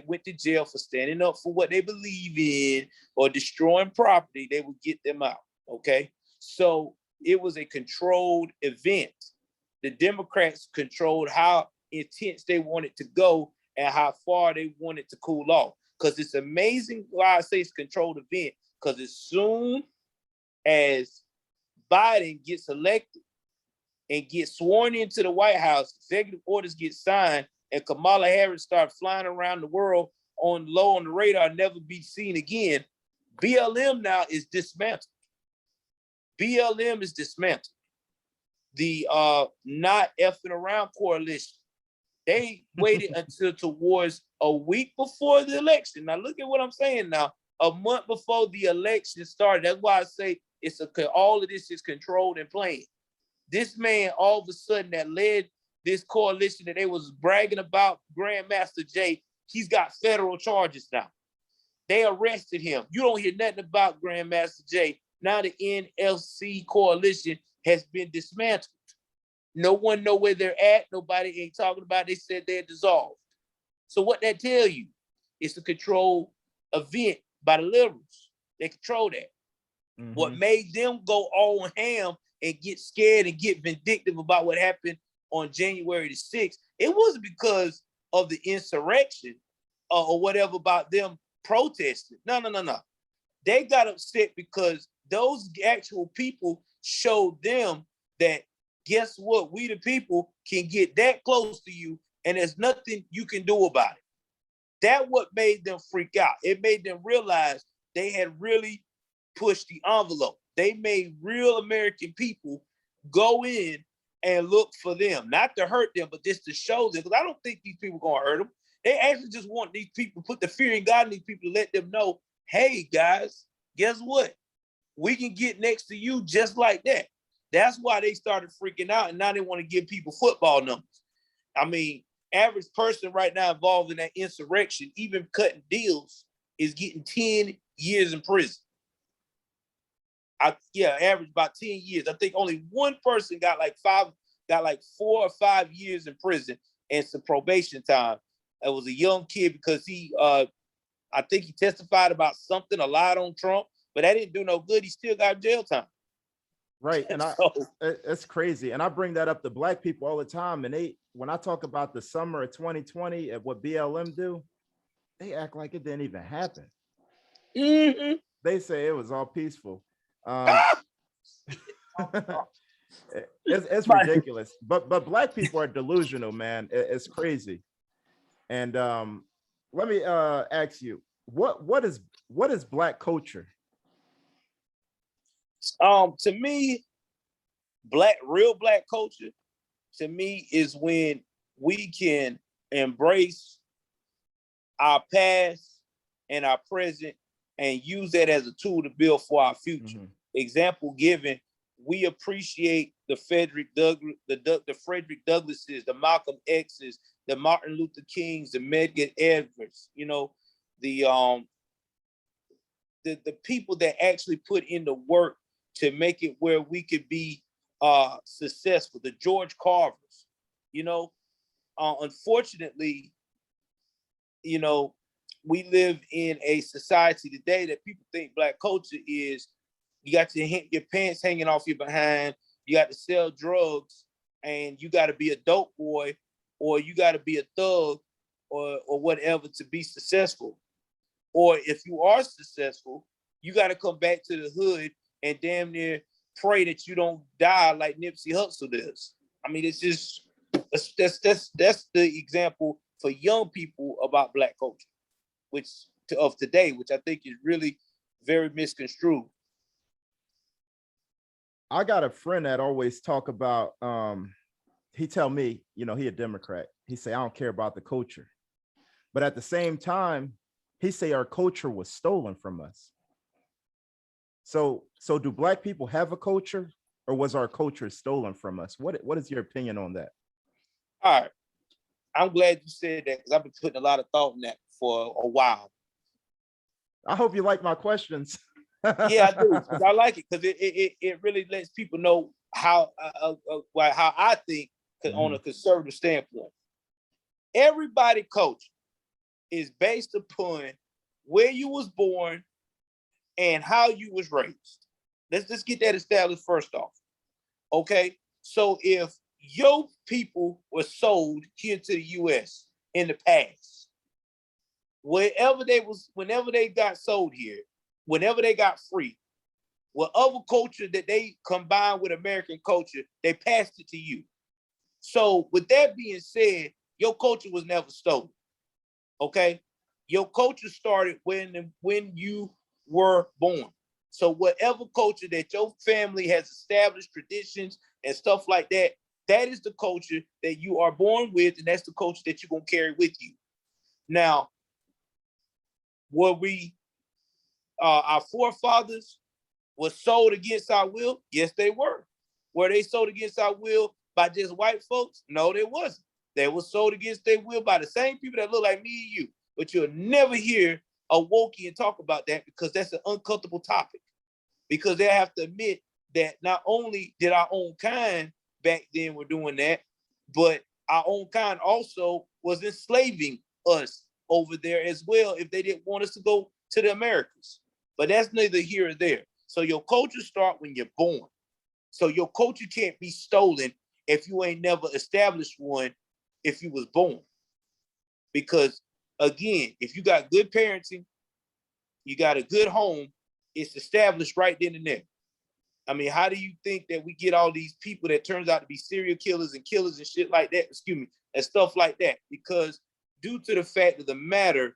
went to jail for standing up for what they believe in or destroying property, they would get them out. Okay. So it was a controlled event. The Democrats controlled how intense they wanted to go and how far they wanted to cool off. Because it's amazing why I say it's a controlled event. Because as soon as Biden gets elected and gets sworn into the White House, executive orders get signed, and Kamala Harris starts flying around the world on the radar, never be seen again, BLM now is dismantled. BLM is dismantled. The Not Effing Around Coalition, they waited until towards a week before the election. Now look at what I'm saying now. A month before the election started. That's why I say all of this is controlled and planned. This man, all of a sudden, that led this coalition that they was bragging about, Grandmaster Jay, he's got federal charges now. They arrested him. You don't hear nothing about Grandmaster Jay. Now the NLC coalition has been dismantled. No one know where they're at. Nobody ain't talking about it. They said they're dissolved. So what that tell you? It's a controlled event by the liberals. They control that. Mm-hmm. What made them go all ham and get scared and get vindictive about what happened on January the 6th, it wasn't because of the insurrection or whatever about them protesting. No. They got upset because those actual people showed them that, guess what? We the people can get that close to you and there's nothing you can do about it. That what made them freak out. It made them realize they had really pushed the envelope. They made real American people go in and look for them, not to hurt them, but just to show them. Because I don't think these people are gonna hurt them. They actually just want these people, put the fear in God in these people to let them know, hey guys, guess what? We can get next to you just like that. That's why they started freaking out, and now they want to give people football numbers. I mean, average person right now involved in that insurrection, even cutting deals, is getting 10 years in prison. Average about 10 years. I think only one person got like 4 or 5 years in prison and some probation time. It was a young kid because I think he testified about something, a lied on Trump, but that didn't do no good. He still got jail time. Right. And it's crazy. And I bring that up to Black people all the time. And when I talk about the summer of 2020 and what BLM do, they act like it didn't even happen. Mm-hmm. They say it was all peaceful. It's ridiculous. But Black people are delusional, man. It's crazy. And let me ask you, what is Black culture? To me, real Black culture, to me, is when we can embrace our past and our present and use that as a tool to build for our future. Mm-hmm. Example given, we appreciate the Frederick Douglasses, the Malcolm X's, the Martin Luther Kings, the Medgar Evers, the people that actually put in the work to make it where we could be successful, the George Carvers. Unfortunately, we live in a society today that people think Black culture is, you got your pants hanging off your behind, you got to sell drugs, and you got to be a dope boy, or you got to be a thug, or whatever to be successful. Or if you are successful, you got to come back to the hood and damn near pray that you don't die like Nipsey Hussle does. I mean, it's just, that's the example for young people about Black culture, of today, which I think is really very misconstrued. I got a friend that always talk about, he tell me, he a Democrat. He say, I don't care about the culture. But at the same time, he say our culture was stolen from us. So do Black people have a culture, or was our culture stolen from us? What is your opinion on that? All right. I'm glad you said that, because I've been putting a lot of thought in that for a while. I hope you like my questions. Yeah, I do, because I like it, because it really lets people know how I think on a conservative standpoint. Everybody culture is based upon where you was born and how you was raised. Let's just get that established first off. Okay, so if your people were sold here to the U.S. in the past, whenever they got sold here, whenever they got free, whatever culture that they combined with American culture, they passed it to you. So with that being said, your culture was never stolen. Okay, your culture started when you were born. So whatever culture that your family has established, traditions and stuff like that, that is the culture that you are born with, and that's the culture that you're gonna carry with you. Now, were our forefathers were sold against our will? Yes, they were. Were they sold against our will by just white folks? No, they wasn't. They were sold against their will by the same people that look like me and you. But you'll never hear a Wokian talk about that, because that's an uncomfortable topic. Because they have to admit that not only did our own kind back then were doing that, but our own kind also was enslaving us over there as well if they didn't want us to go to the Americas. But that's neither here or there. So your culture starts when you're born. So your culture can't be stolen if you ain't never established one if you was born. Because again, if you got good parenting, you got a good home, it's established right then and there. I mean, how do you think that we get all these people that turns out to be serial killers and killers and shit like that, and stuff like that? Because due to the fact of the matter,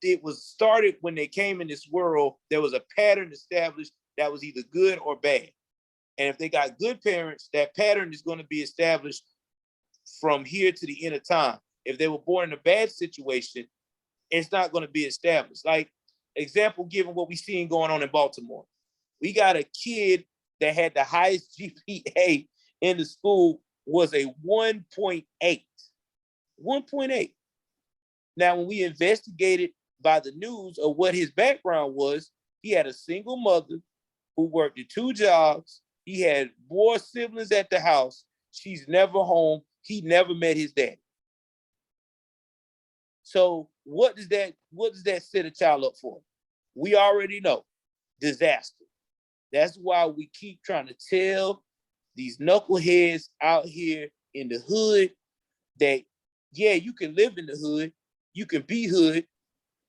it was started when they came in this world, there was a pattern established that was either good or bad. And if they got good parents, that pattern is going to be established from here to the end of time. If they were born in a bad situation, it's not going to be established. Like, example given what we seen going on in Baltimore. We got a kid that had the highest GPA in the school was a 1.8. 1.8. Now, when we investigated by the news of what his background was, he had a single mother who worked at 2 jobs. He had 4 siblings at the house. She's never home. He never met his dad. So what does that set a child up for? We already know. Disaster. That's why we keep trying to tell these knuckleheads out here in the hood that, yeah, you can live in the hood, you can be hood,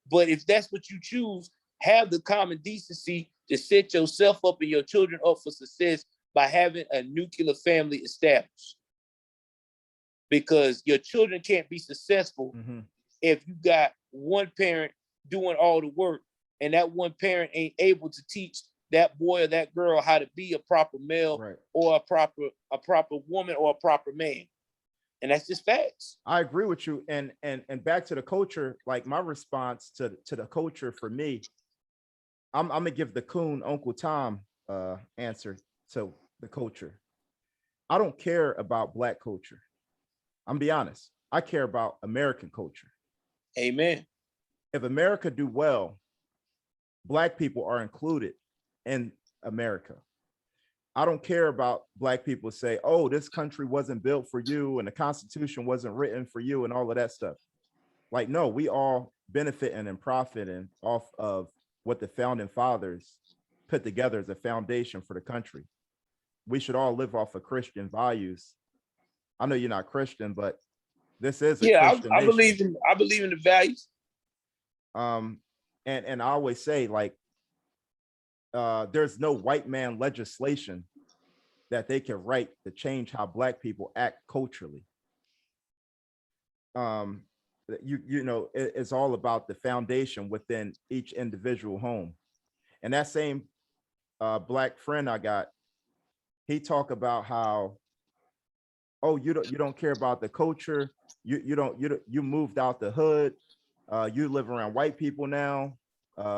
but if that's what you choose, have the common decency to set yourself up and your children up for success by having a nuclear family established. Because your children can't be successful if you got one parent doing all the work and that one parent ain't able to teach that boy or that girl how to be a proper male, right, or a proper woman or a proper man. And that's just facts. I agree with you. And back to the culture, like my response to the culture for me, I'm gonna give the coon Uncle Tom answer to the culture. I don't care about Black culture. I'm be honest. I care about American culture. Amen. If America do well, Black people are included in America. I don't care about Black people say, oh, this country wasn't built for you and the Constitution wasn't written for you and all of that stuff. Like, no, we all benefiting and profiting off of what the founding fathers put together as a foundation for the country. We should all live off of Christian values. I know you're not Christian, but this is a Christian nation. I believe in the values. And I always say, like, there's no white man legislation that they can write to change how Black people act culturally. You know, it's all about the foundation within each individual home. And that same Black friend I got, he talked about how, oh, you don't care about the culture. You moved out the hood. You live around white people now.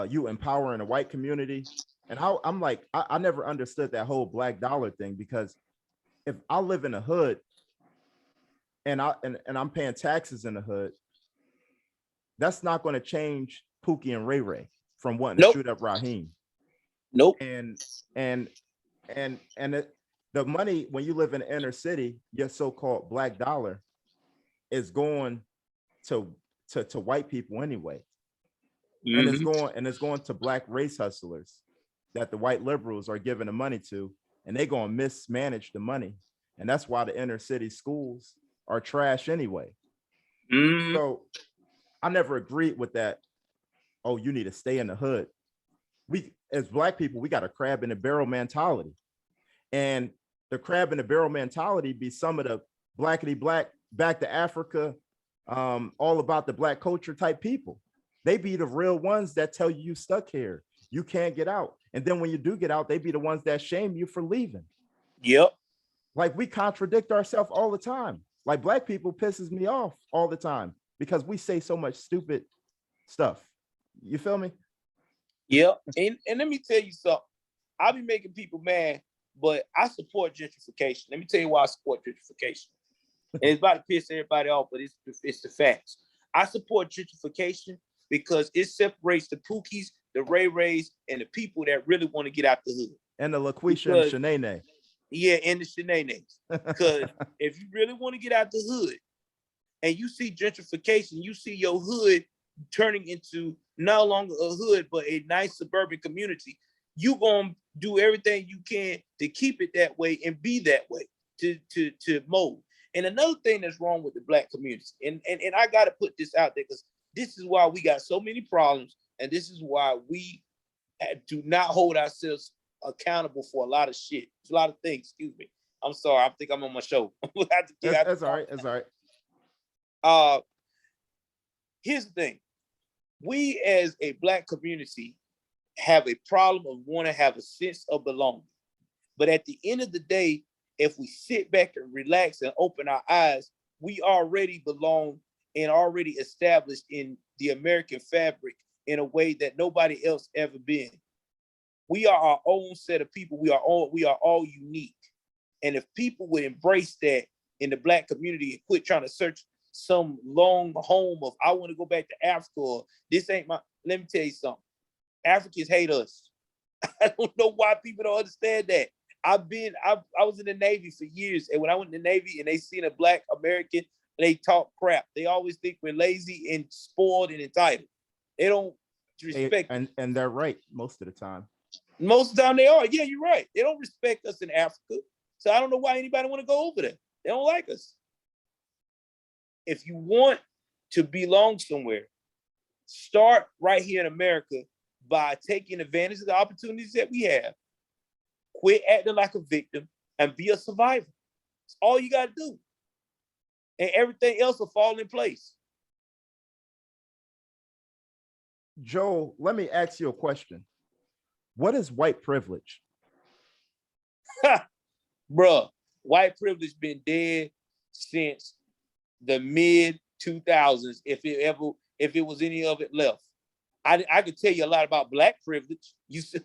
You empowering the white community. And I'm like, I never understood that whole Black dollar thing, because if I live in the hood and I'm paying taxes in the hood, that's not going to change Pookie and Ray Ray from wanting to shoot up Raheem. Nope. And the money, when you live in the inner city, your so-called Black dollar is going to white people anyway. And it's going to Black race hustlers that the white liberals are giving the money to, and they're going to mismanage the money. And that's why the inner city schools are trash anyway. So I never agreed with that. Oh, you need to stay in the hood. We, as Black people, we got a crab in the barrel mentality. And the crab in the barrel mentality be some of the blackity black, back to Africa, all about the Black culture type people. They be the real ones that tell you stuck here. You can't get out. And then when you do get out, they be the ones that shame you for leaving. Yep. Like, we contradict ourselves all the time. Like, Black people pisses me off all the time because we say so much stupid stuff. You feel me? Yeah. And let me tell you something. I'll be making people mad, but I support gentrification. Let me tell you why I support gentrification. And it's about to piss everybody off, but it's the facts. I support gentrification because it separates the Pookies, the Ray Rays, and the people that really want to get out the hood. And the LaQuisha and Shanae. Yeah, and the Shanae. Because if you really want to get out the hood and you see gentrification, you see your hood turning into no longer a hood, but a nice suburban community, you going to do everything you can to keep it that way and be that way, to mold. And another thing that's wrong with the Black community, and I got to put this out there because this is why we got so many problems, and this is why we do not hold ourselves accountable for a lot of shit. There's a lot of things. Excuse me. I'm sorry. I think I'm on my show. That's all right. That's all right. Here's the thing. We as a Black community have a problem of wanting to have a sense of belonging. But at the end of the day, if we sit back and relax and open our eyes, we already belong and already established in the American fabric in a way that nobody else ever been. We are our own set of people. We are all unique. And if people would embrace that in the Black community and quit trying to search some long home of, I want to go back to Africa, or this ain't my, let me tell you something. Africans hate us. I don't know why people don't understand that. I was in the Navy for years, and when I went in the Navy and they seen a Black American, they talk crap. They always think we're lazy and spoiled and entitled. They don't respect and they're right most of the time. Most of the time they are. Yeah, you're right. They don't respect us in Africa. So I don't know why anybody want to go over there. They don't like us. If you want to belong somewhere, start right here in America by taking advantage of the opportunities that we have. Quit acting like a victim and be a survivor. It's all you got to do. And everything else will fall in place. Joel, let me ask you a question. What is white privilege? Bruh, white privilege been dead since the mid 2000s, if it was any of it left. I could tell you a lot about Black privilege.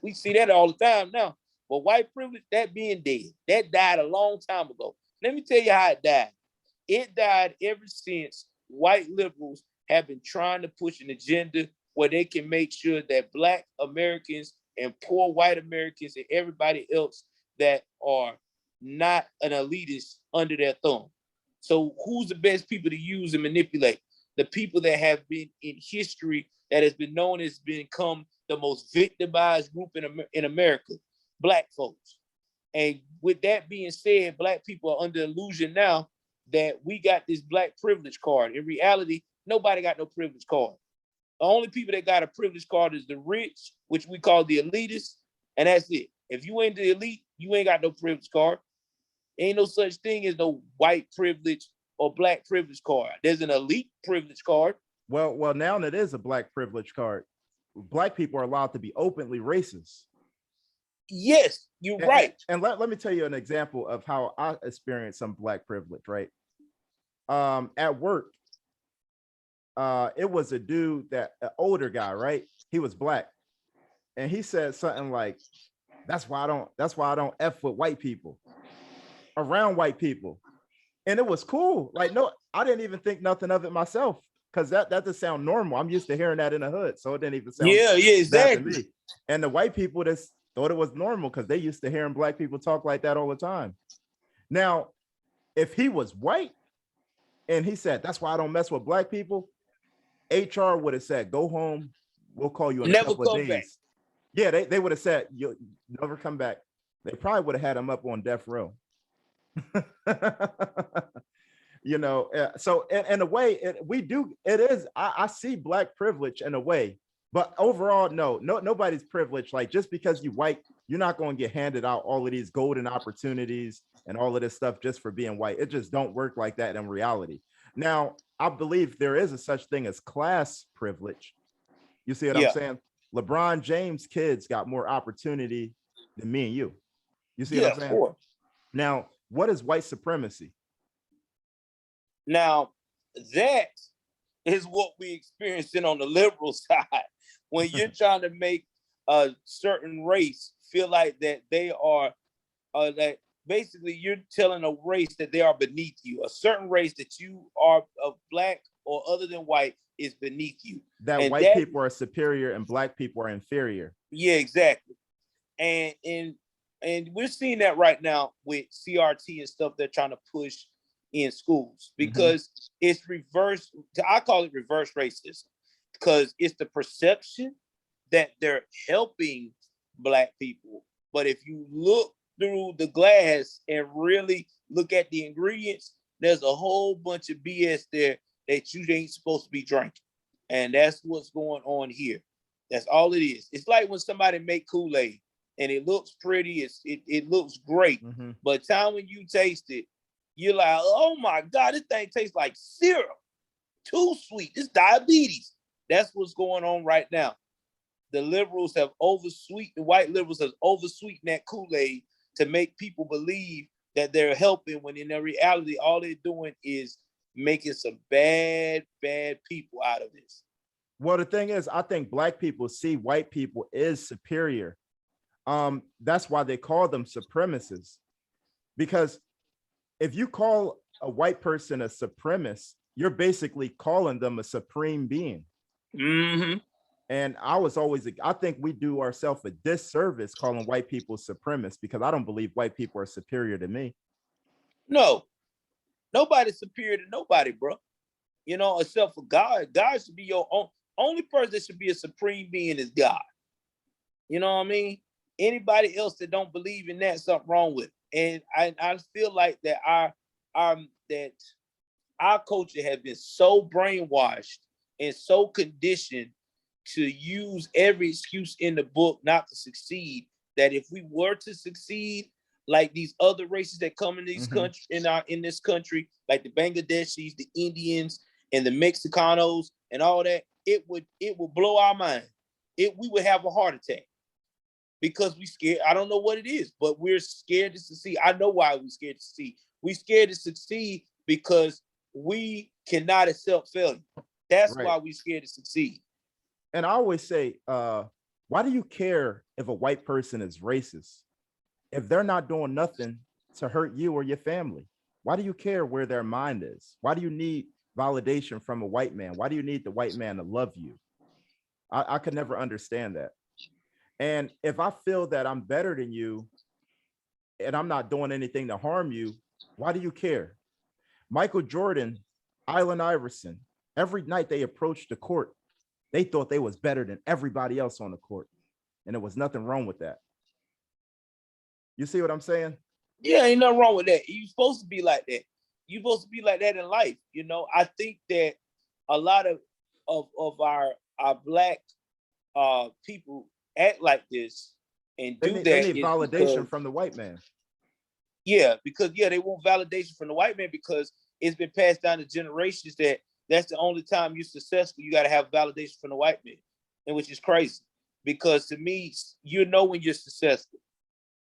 We see that all the time now. But white privilege, that being dead, that died a long time ago. Let me tell you how it died. It died ever since white liberals have been trying to push an agenda where they can make sure that Black Americans and poor white Americans and everybody else that are not an elitist under their thumb. So who's the best people to use and manipulate? The people that have been in history that has been known as become the most victimized group in America, Black folks. And with that being said, Black people are under illusion now that we got this Black privilege card. In reality, nobody got no privilege card. The only people that got a privilege card is the rich, which we call the elitists, and that's it. If you ain't the elite, you ain't got no privilege card. Ain't no such thing as no white privilege or Black privilege card. There's an elite privilege card. Well, now it is a Black privilege card. Black people are allowed to be openly racist. Yes, you're right. And let me tell you an example of how I experienced some Black privilege, right? At work, it was a dude an older guy, right? He was Black. And he said something like, that's why I don't F with white people, around white people. And it was cool. Like, no, I didn't even think nothing of it myself, because that doesn't sound normal. I'm used to hearing that in the hood. So it didn't even sound exactly. to me. And the white people just thought it was normal because they used to hearing Black people talk like that all the time. Now, if he was white and he said, that's why I don't mess with Black people, HR would have said, go home. We'll call you in a couple of days. Back. Yeah, they would have said, you'll never come back. They probably would have had him up on death row. You know, so in a way, I see Black privilege in a way, but overall, nobody's privileged. Like, just because you white, you're not going to get handed out all of these golden opportunities and all of this stuff just for being white. It just don't work like that in reality. Now, I believe there is a such thing as class privilege. You see what I'm saying? LeBron James' kids got more opportunity than me and you. You see what I'm saying? Of course. Now, what is white supremacy? Now, that is what we experiencing on the liberal side. When you're trying to make a certain race feel like that they are, that basically you're telling a race that they are beneath you. A certain race that you are of Black or other than white is beneath you. That white people are superior and Black people are inferior. Yeah, exactly. And we're seeing that right now with CRT and stuff they're trying to push in schools, because it's reverse. I call it reverse racism, because it's the perception that they're helping Black people. But if you look through the glass and really look at the ingredients, there's a whole bunch of BS there that you ain't supposed to be drinking. And that's what's going on here. That's all it is. It's like when somebody make Kool-Aid and it looks pretty, it looks great. Mm-hmm. But time when you taste it, you're like, oh my God, this thing tastes like syrup. Too sweet. It's diabetes. That's what's going on right now. The liberals have the white liberals have oversweetened that Kool-Aid to make people believe that they're helping, when in reality, all they're doing is making some bad people out of this. Well, the thing is, I think black people see white people as superior. That's why they call them supremacists. Because if you call a white person a supremacist, you're basically calling them a supreme being. Mm-hmm. And I think we do ourselves a disservice calling white people supremacists, because I don't believe white people are superior to me. No, nobody's superior to nobody, bro. You know, except for God. God should be your only person that should be a supreme being is God. You know what I mean? Anybody else that don't believe in that, something wrong with it. And I feel like that our culture has been so brainwashed and so conditioned to use every excuse in the book not to succeed, that if we were to succeed, like these other races that come in these countries, in this country, like the Bangladeshis, the Indians, and the Mexicanos, and all that, it would blow our mind. We would have a heart attack because we scared. I don't know what it is, but we're scared to succeed. I know why we're scared to succeed. We're scared to succeed because we cannot accept failure. That's Right. why we're scared to succeed. And I always say, why do you care if a white person is racist? If they're not doing nothing to hurt you or your family, why do you care where their mind is? Why do you need validation from a white man? Why do you need the white man to love you? I could never understand that. And if I feel that I'm better than you and I'm not doing anything to harm you, why do you care? Michael Jordan, Allen Iverson, every night they approached the court, they thought they was better than everybody else on the court. And there was nothing wrong with that. You see what I'm saying? Yeah, ain't nothing wrong with that. You're supposed to be like that. You're supposed to be like that in life. You know, I think that a lot of our black people act like this and do They that need validation from the white man. Yeah, because they want validation from the white man because it's been passed down to generations that's the only time you're successful. You got to have validation from the white man, and which is crazy because to me, you know when you're successful.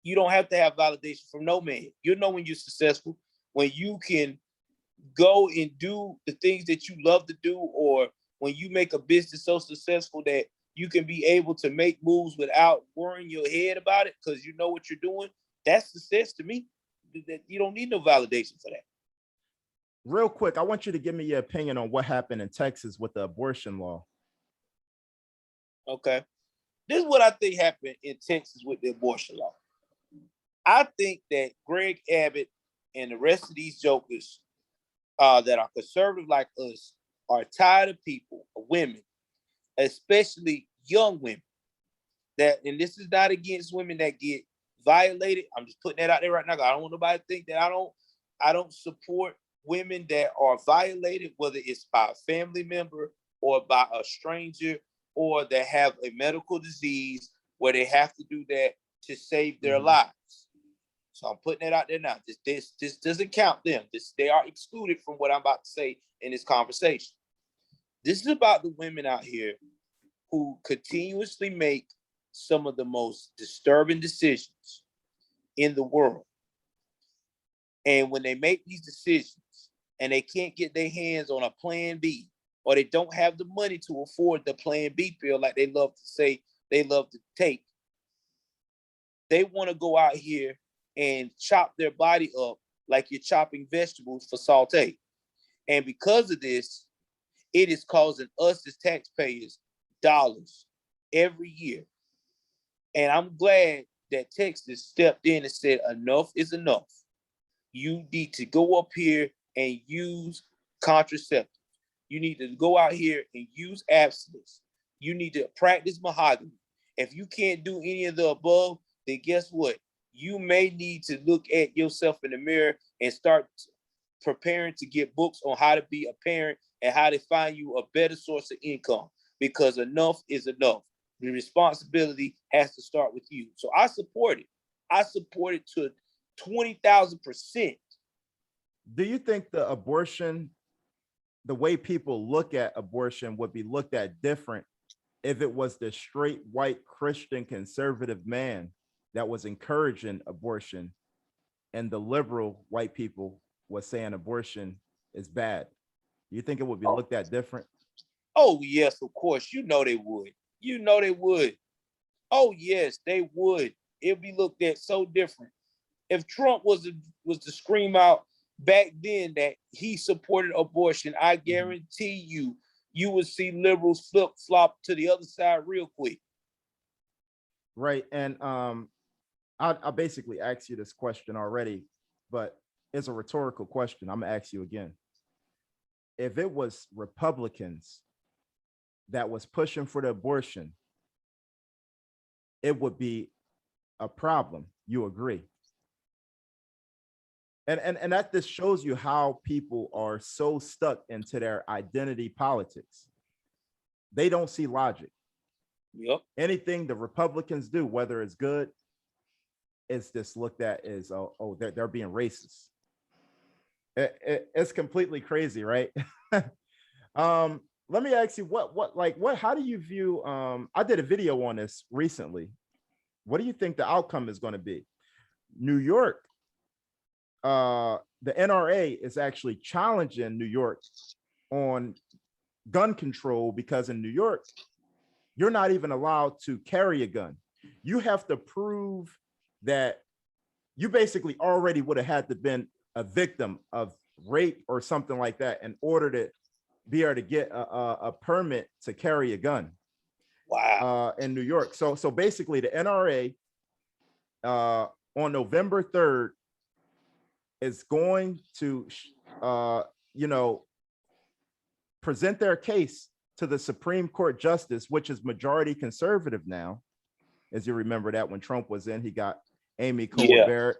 You don't have to have validation from no man. You know when you're successful, when you can go and do the things that you love to do, or when you make a business so successful that you can be able to make moves without worrying your head about it because you know what you're doing. That's success to me. You don't need no validation for that. Real quick, I want you to give me your opinion on what happened in Texas with the abortion law. Okay. This is what I think happened in Texas with the abortion law. I think that Greg Abbott and the rest of these jokers that are conservative like us are tired of people, of women, especially young women. And this is not against women that get violated. I'm just putting that out there right now. I don't want nobody to think that I don't support women that are violated, whether it's by a family member or by a stranger, or that have a medical disease where they have to do that to save their lives. So I'm putting that out there now. This doesn't count them. They are excluded from what I'm about to say in this conversation. This is about the women out here who continuously make some of the most disturbing decisions in the world. And when they make these decisions and they can't get their hands on a plan B, or they don't have the money to afford the plan B pill like they love to say they love to take, they want to go out here and chop their body up like you're chopping vegetables for saute. And because of this, it is causing us as taxpayers dollars every year. And I'm glad that Texas stepped in and said, enough is enough. You need to go up here and use contraceptives. You need to go out here and use abstinence. You need to practice mahogany. If you can't do any of the above, then guess what? You may need to look at yourself in the mirror and start preparing to get books on how to be a parent and how to find you a better source of income, because enough is enough. The responsibility has to start with you. So I support it. I support it to 20,000%. Do you think the way people look at abortion would be looked at different if it was the straight white Christian conservative man that was encouraging abortion and the liberal white people was saying abortion is bad? Do you think it would be looked at different? Oh, yes, of course. You know they would. You know they would. Oh, yes, they would. It'd be looked at so different. If Trump was to scream out back then that he supported abortion, I guarantee you would see liberals flip-flop to the other side real quick. Right. And I basically asked you this question already, but it's a rhetorical question. I'm gonna ask you again. If it was Republicans that was pushing for the abortion, it would be a problem. You agree? And that this shows you how people are so stuck into their identity politics. They don't see logic. Yep. Anything the Republicans do, whether it's good, it's just looked at as they're being racist. It's completely crazy, right? Let me ask you how do you view I did a video on this recently. What do you think the outcome is going to be? New York, the NRA is actually challenging New York on gun control because in New York, you're not even allowed to carry a gun. You have to prove that you basically already would have had to been a victim of rape or something like that in order to be able to get a permit to carry a gun. Wow. In New York. So basically the NRA on November 3rd is going to present their case to the Supreme Court justice, which is majority conservative now. As you remember that when Trump was in, he got Amy Coney Barrett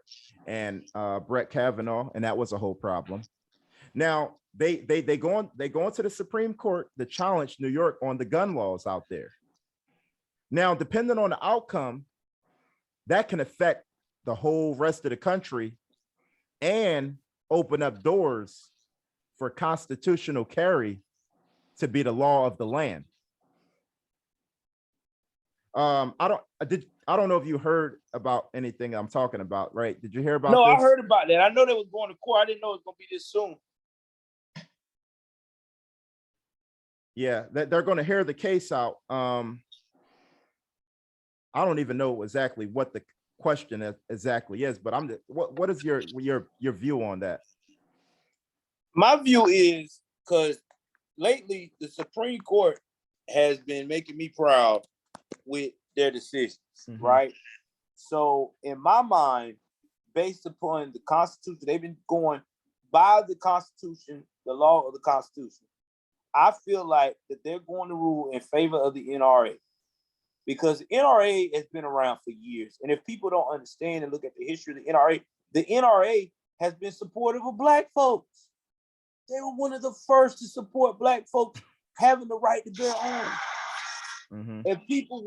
and Brett Kavanaugh, and that was a whole problem. Now they go into the Supreme Court to challenge New York on the gun laws out there. Now, depending on the outcome, that can affect the whole rest of the country and open up doors for constitutional carry to be the law of the land. I don't know if you heard about anything I'm talking about, right? Did you hear about this? I heard about that. I know they was going to court. I didn't know it was going to be this soon. Yeah, they're going to hear the case out. I don't even know exactly what the question exactly is, but what is your view on that? My view is because lately the Supreme Court has been making me proud with their decisions, right? So in my mind, based upon the Constitution, they've been going by the Constitution, the law of the Constitution. I feel like that they're going to rule in favor of the NRA because the NRA has been around for years. And if people don't understand and look at the history of the NRA has been supportive of Black folks. They were one of the first to support Black folks having the right to bear arms. If people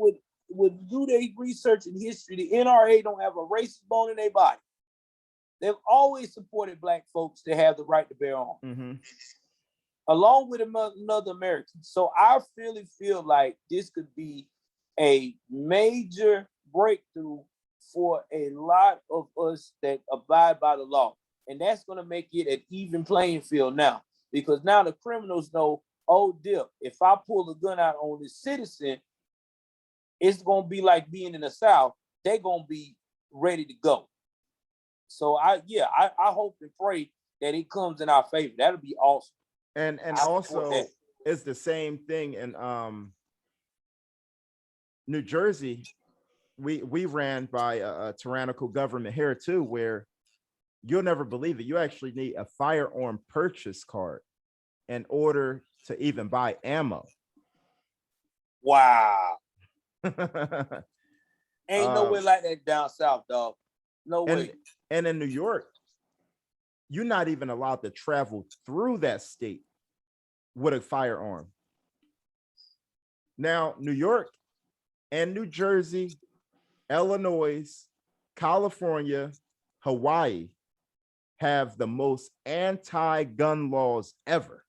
would do their research in history, the NRA don't have a racist bone in their body. They've always supported Black folks to have the right to bear arms, along with another American. So I really feel like this could be a major breakthrough for a lot of us that abide by the law. And that's going to make it an even playing field now, because now the criminals know, oh, dear, if I pull a gun out on this citizen, it's going to be like being in the South. They're going to be ready to go. So I hope and pray that it comes in our favor. That'll be awesome. And also it's the same thing in New Jersey. We ran by a tyrannical government here too, where you'll never believe it. You actually need a firearm purchase card in order to even buy ammo. Wow. Ain't nowhere like that down south, dog. No way. And in New York, you're not even allowed to travel through that state with a firearm. Now, New York and New Jersey, Illinois, California, Hawaii have the most anti-gun laws ever.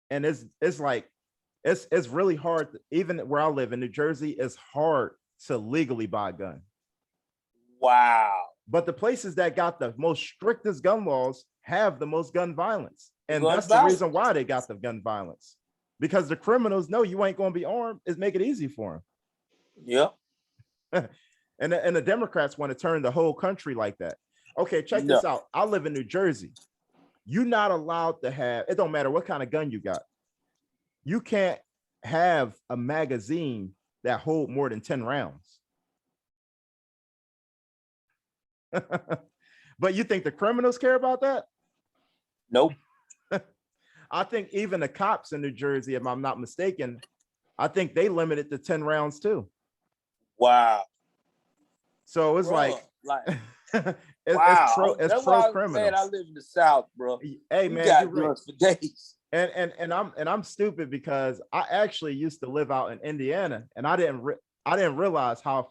And it's like it's really hard even where I live in New Jersey, it's hard to legally buy a gun. Wow. But the places that got the most strictest gun laws have the most gun violence. And Gun that's violence. the reason why they got the gun violence. Because the criminals know you ain't going to be armed, is make it easy for Yep. them. And the Democrats want to turn the whole country like that. Okay, check this out. I live in New Jersey. You're not allowed to have, it don't matter what kind of gun you got. You can't have a magazine that hold more than 10 rounds. But you think the criminals care about that? Nope. I think even the cops in New Jersey, if I'm not mistaken, I think they limited to 10 rounds too. Wow. So it's Bro, like wow. it's That's pro why I'm criminals. saying I live in the South, bro. Hey You man, got you're right. guns for days. And I'm stupid because I actually used to live out in Indiana, and I didn't realize how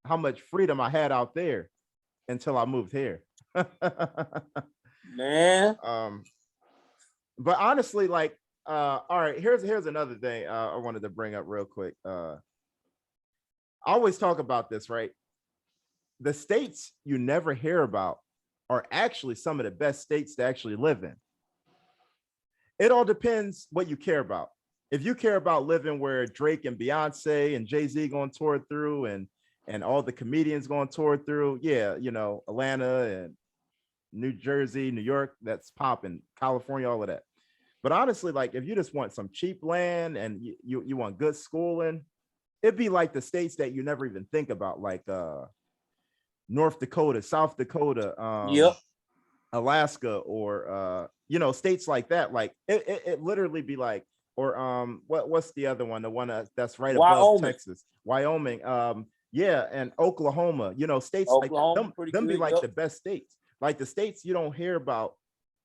much freedom I had out there until I moved here. Man. But honestly, like, all right, here's another thing I wanted to bring up real quick. I always talk about this, right? The states you never hear about are actually some of the best states to actually live in. It all depends what you care about. If you care about living where Drake and Beyonce and Jay-Z going to tour through and all the comedians going to tour through, yeah, you know, Atlanta and New Jersey, New York, that's popping, California, all of that. But honestly, like if you just want some cheap land and you want good schooling, it'd be like the states that you never even think about, like North Dakota, South Dakota, Alaska, or you know, states like that. Like it literally be like, or what's the other one? The one that's right above Texas, Wyoming, yeah, and Oklahoma. You know, states Oklahoma, like them be like the best states. Like the states you don't hear about,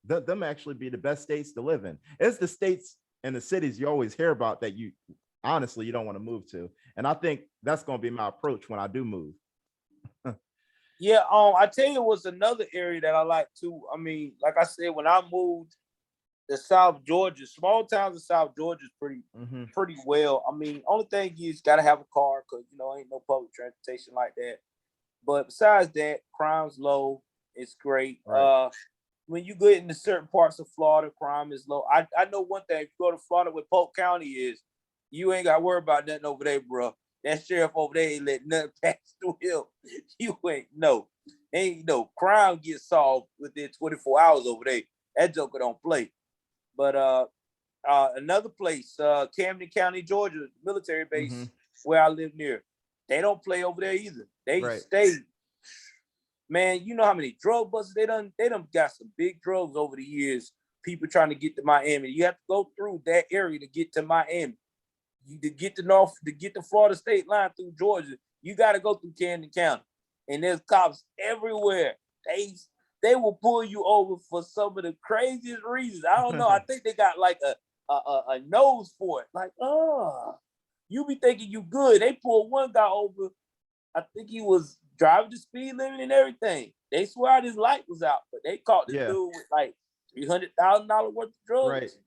them actually be the best states to live in. It's the states and the cities you always hear about that you honestly you don't want to move to. And I think that's going to be my approach when I do move. Yeah, I tell you what's another area that I like too. I mean, like I said, when I moved to South Georgia, small towns in South Georgia is pretty well. I mean, only thing is gotta have a car because you know ain't no public transportation like that. But besides that, crime's low. It's great. Right. When you get into certain parts of Florida, crime is low. I know one thing. If you go to Florida, where Polk County is, you ain't got to worry about nothing over there, bro. That sheriff over there ain't let nothing pass through him. You ain't no crime gets solved within 24 hours over there. That joker don't play. But another place, Camden County, Georgia, military base where I live near, they don't play over there either. They stay. Man, you know how many drug busts they done got some big drugs over the years. People trying to get to Miami. You have to go through that area to get to Miami. To get to Florida state line through Georgia, you got to go through Camden County. And there's cops everywhere. They will pull you over for some of the craziest reasons. I don't know. I think they got like a nose for it. Like, you be thinking you good. They pulled one guy over. I think he was driving the speed limit and everything. They swear his light was out, but they caught this dude with like $300,000 worth of drugs.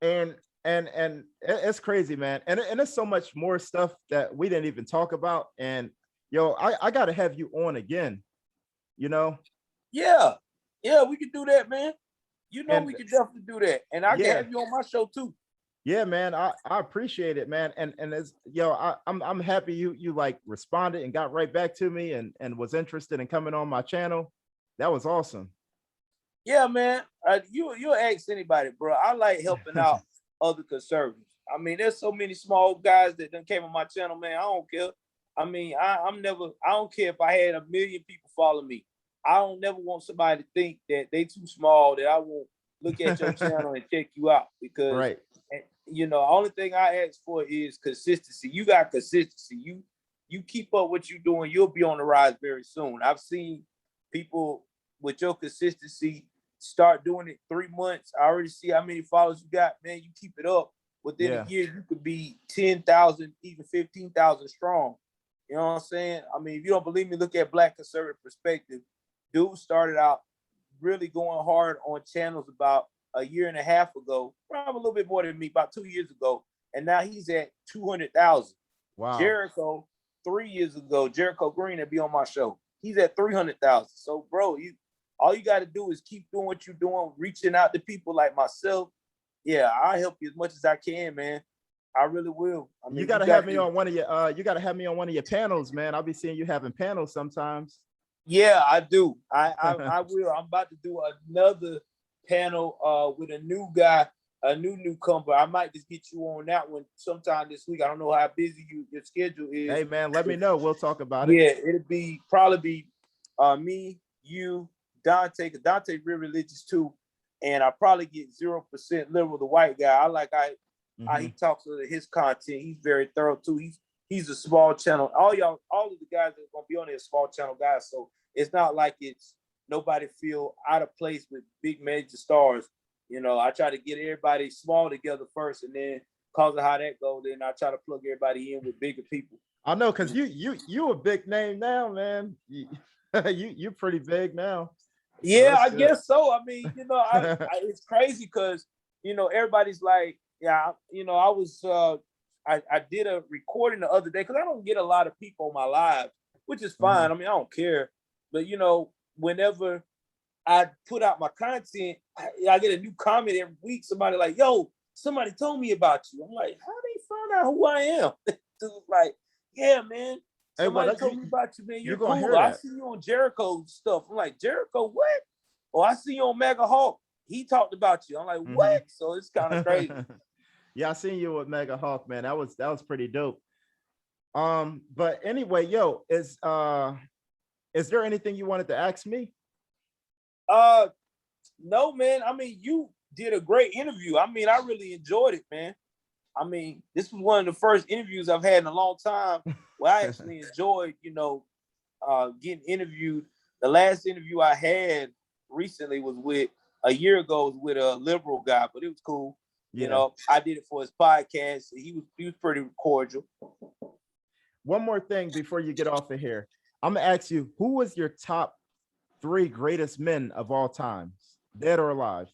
Right. And it's crazy, man. And there's so much more stuff that we didn't even talk about. And yo, I gotta have you on again, you know? Yeah, we can do that, man. You know, we can definitely do that. And I can have you on my show too. Yeah, man. I appreciate it, man. And as I'm happy you like responded and got right back to me and was interested in coming on my channel. That was awesome. Yeah, man. You'll ask anybody, bro. I like helping out other conservatives. I mean, there's so many small guys that done came on my channel, man. I don't care. I mean, I don't care if I had 1 million people follow me. I don't never want somebody to think that they too small, that I won't look at your channel and check you out because, you know, only thing I ask for is consistency. You got consistency. You keep up what you're doing, you'll be on the rise very soon. I've seen people with your consistency start doing it 3 months. I already see how many followers you got, man. You keep it up. within Yeah. a year, you could be 10,000, even 15,000 strong. You know what I'm saying? I mean, if you don't believe me, look at Black Conservative Perspective. Dude started out really going hard on channels about a year and a half ago, probably a little bit more than me, about 2 years ago. And now he's at 200,000. Wow. Jericho, 3 years ago, Jericho Green that be on my show, he's at 300,000. So, bro, all you got to do is keep doing what you're doing, reaching out to people like myself. Yeah, I'll help you as much as I can, man. I really will. I mean, you gotta have me on one of your you gotta have me on one of your panels, man. I'll be seeing you having panels sometimes. Yeah, I do. I will. I'm about to do another panel with a new guy, a newcomer. I might just get you on that one sometime this week. I don't know how busy your schedule is. Hey man, let me know. We'll talk about it. Yeah, it'll probably be me, you, Dante, because Dante's real religious too. And I probably get 0% liberal, the white guy. I like how he talks to his content. He's very thorough too. He's a small channel. All of the guys that are gonna be on there are small channel guys. So it's not like it's nobody feel out of place with big major stars. You know, I try to get everybody small together first, and then cause of how that goes, then I try to plug everybody in with bigger people. I know, cause you a big name now, man. You pretty big now. Yeah, I guess so. I mean, you know, it's crazy because, you know, everybody's like, yeah, you know, I did a recording the other day because I don't get a lot of people on my live, which is fine. I mean, I don't care. But, you know, whenever I put out my content, I get a new comment every week. Somebody like, yo, somebody told me about you. I'm like, how they find out who I am? Dude's like, yeah, man. Somebody told me about you, man. You're cool. I see you on Jericho stuff. I'm like, Jericho, what? Oh, I see you on Mega Hawk. He talked about you. I'm like, what? So it's kind of crazy. Yeah, I seen you with Mega Hawk, man. That was pretty dope. But anyway, yo, is there anything you wanted to ask me? No, man. I mean, you did a great interview. I mean, I really enjoyed it, man. I mean, this was one of the first interviews I've had in a long time where I actually enjoyed, you know, getting interviewed. The last interview I had recently was a year ago with a liberal guy, but it was cool. Yeah. You know, I did it for his podcast. He was pretty cordial. One more thing before you get off of here. I'm gonna ask you, who was your top 3 greatest men of all times, dead or alive?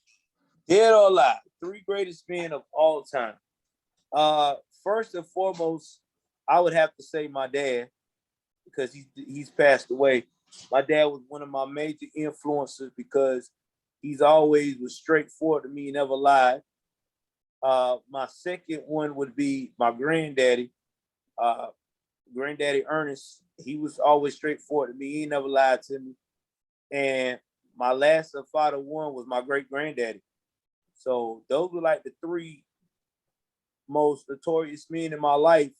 Dead or alive. 3 greatest men of all time. First and foremost, I would have to say my dad, because he's passed away. My dad was one of my major influences because he's always was straightforward to me, never lied. My second one would be my granddaddy, Granddaddy Ernest. He was always straightforward to me. He never lied to me. And my last and final one was my great granddaddy. So those were like the 3 most notorious men in my life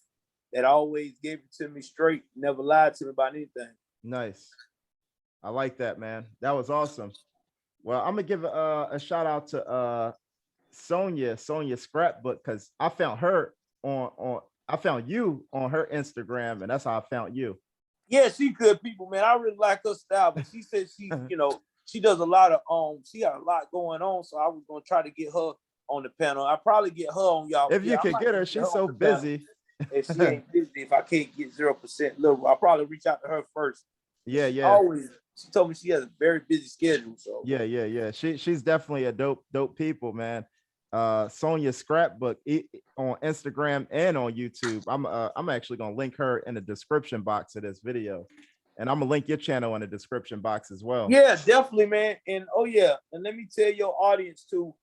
that always gave it to me straight, never lied to me about anything. Nice. I like that, man. That was awesome. Well, I'm gonna give a shout out to Sonia Scrapbook, because I found her I found you on her Instagram, and that's how I found you. Yeah, she good people, man. I really like her style, but she said she, you know, she does a lot of she got a lot going on, so I was gonna try to get her on the panel. I probably get her on y'all. If you could get her, she's so busy. If she ain't busy, if I can't get 0% liberal, I'll probably reach out to her first. Yeah. She told me she has a very busy schedule. So yeah. She's definitely a dope people, man. Sonia Scrapbook on Instagram and on YouTube. I'm actually gonna link her in the description box of this video, and I'm gonna link your channel in the description box as well. Yeah, definitely, man. And and let me tell your audience too.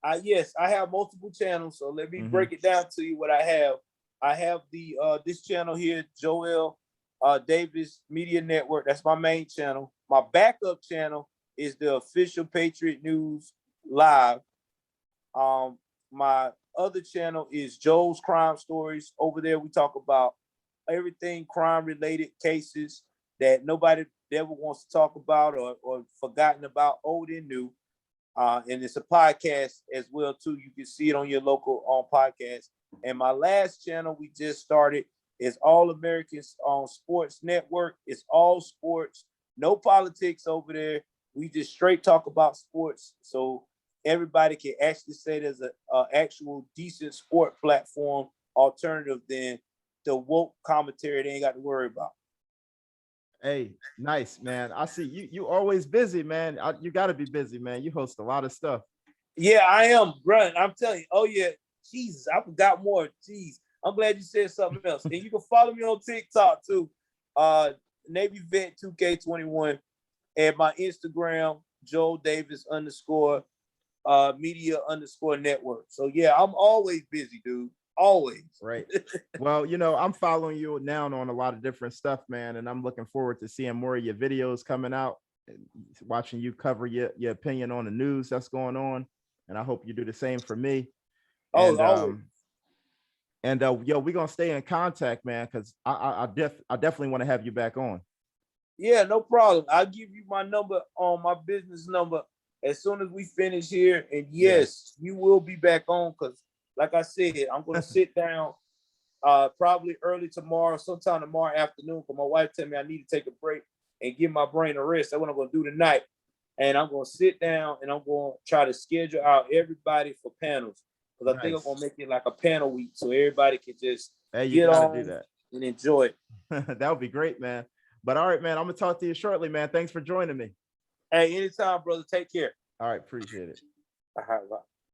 I have multiple channels, so let me break it down to you what I have. I have the this channel here, Joel Davis Media Network. That's my main channel. My backup channel is the official Patriot News Live. My other channel is Joel's Crime Stories. Over there, we talk about everything crime-related cases that nobody ever wants to talk about or forgotten about, old and new. And it's a podcast as well, too. You can see it on your local podcast. And my last channel we just started is All Americans on Sports Network. It's all sports, no politics over there. We just straight talk about sports. So everybody can actually say there's a actual decent sport platform alternative than the woke commentary they ain't got to worry about. Hey, nice, man. I see you always busy, man. You got to be busy, man. You host a lot of stuff. Yeah, I am, bro. I'm telling you. Oh yeah, Jesus, I forgot more. Jeez, I'm glad you said something else. And you can follow me on TikTok too, Navy Vet 2K21, and my Instagram Joel Davis _ media _ network. So yeah, I'm always busy, dude. Always. Right. Well, I'm following you now on a lot of different stuff, man, and I'm looking forward to seeing more of your videos coming out, and watching you cover your opinion on the news that's going on. And I hope you do the same for me. Oh, always. Yo, we're gonna stay in contact, man, because I definitely want to have you back on. Yeah, no problem. I'll give you my number on my business number as soon as we finish here. And yes, you will be back on, because like I said, I'm gonna sit down probably early tomorrow, sometime tomorrow afternoon, because my wife told me I need to take a break and give my brain a rest. That's what I'm gonna do tonight. And I'm gonna sit down and I'm gonna try to schedule out everybody for panels, because I think I'm gonna make it like a panel week so everybody can just get on do that and enjoy it. That would be great, man. But all right, man, I'm gonna talk to you shortly, man. Thanks for joining me. Hey, anytime, brother. Take care. All right, appreciate it. All right, bye.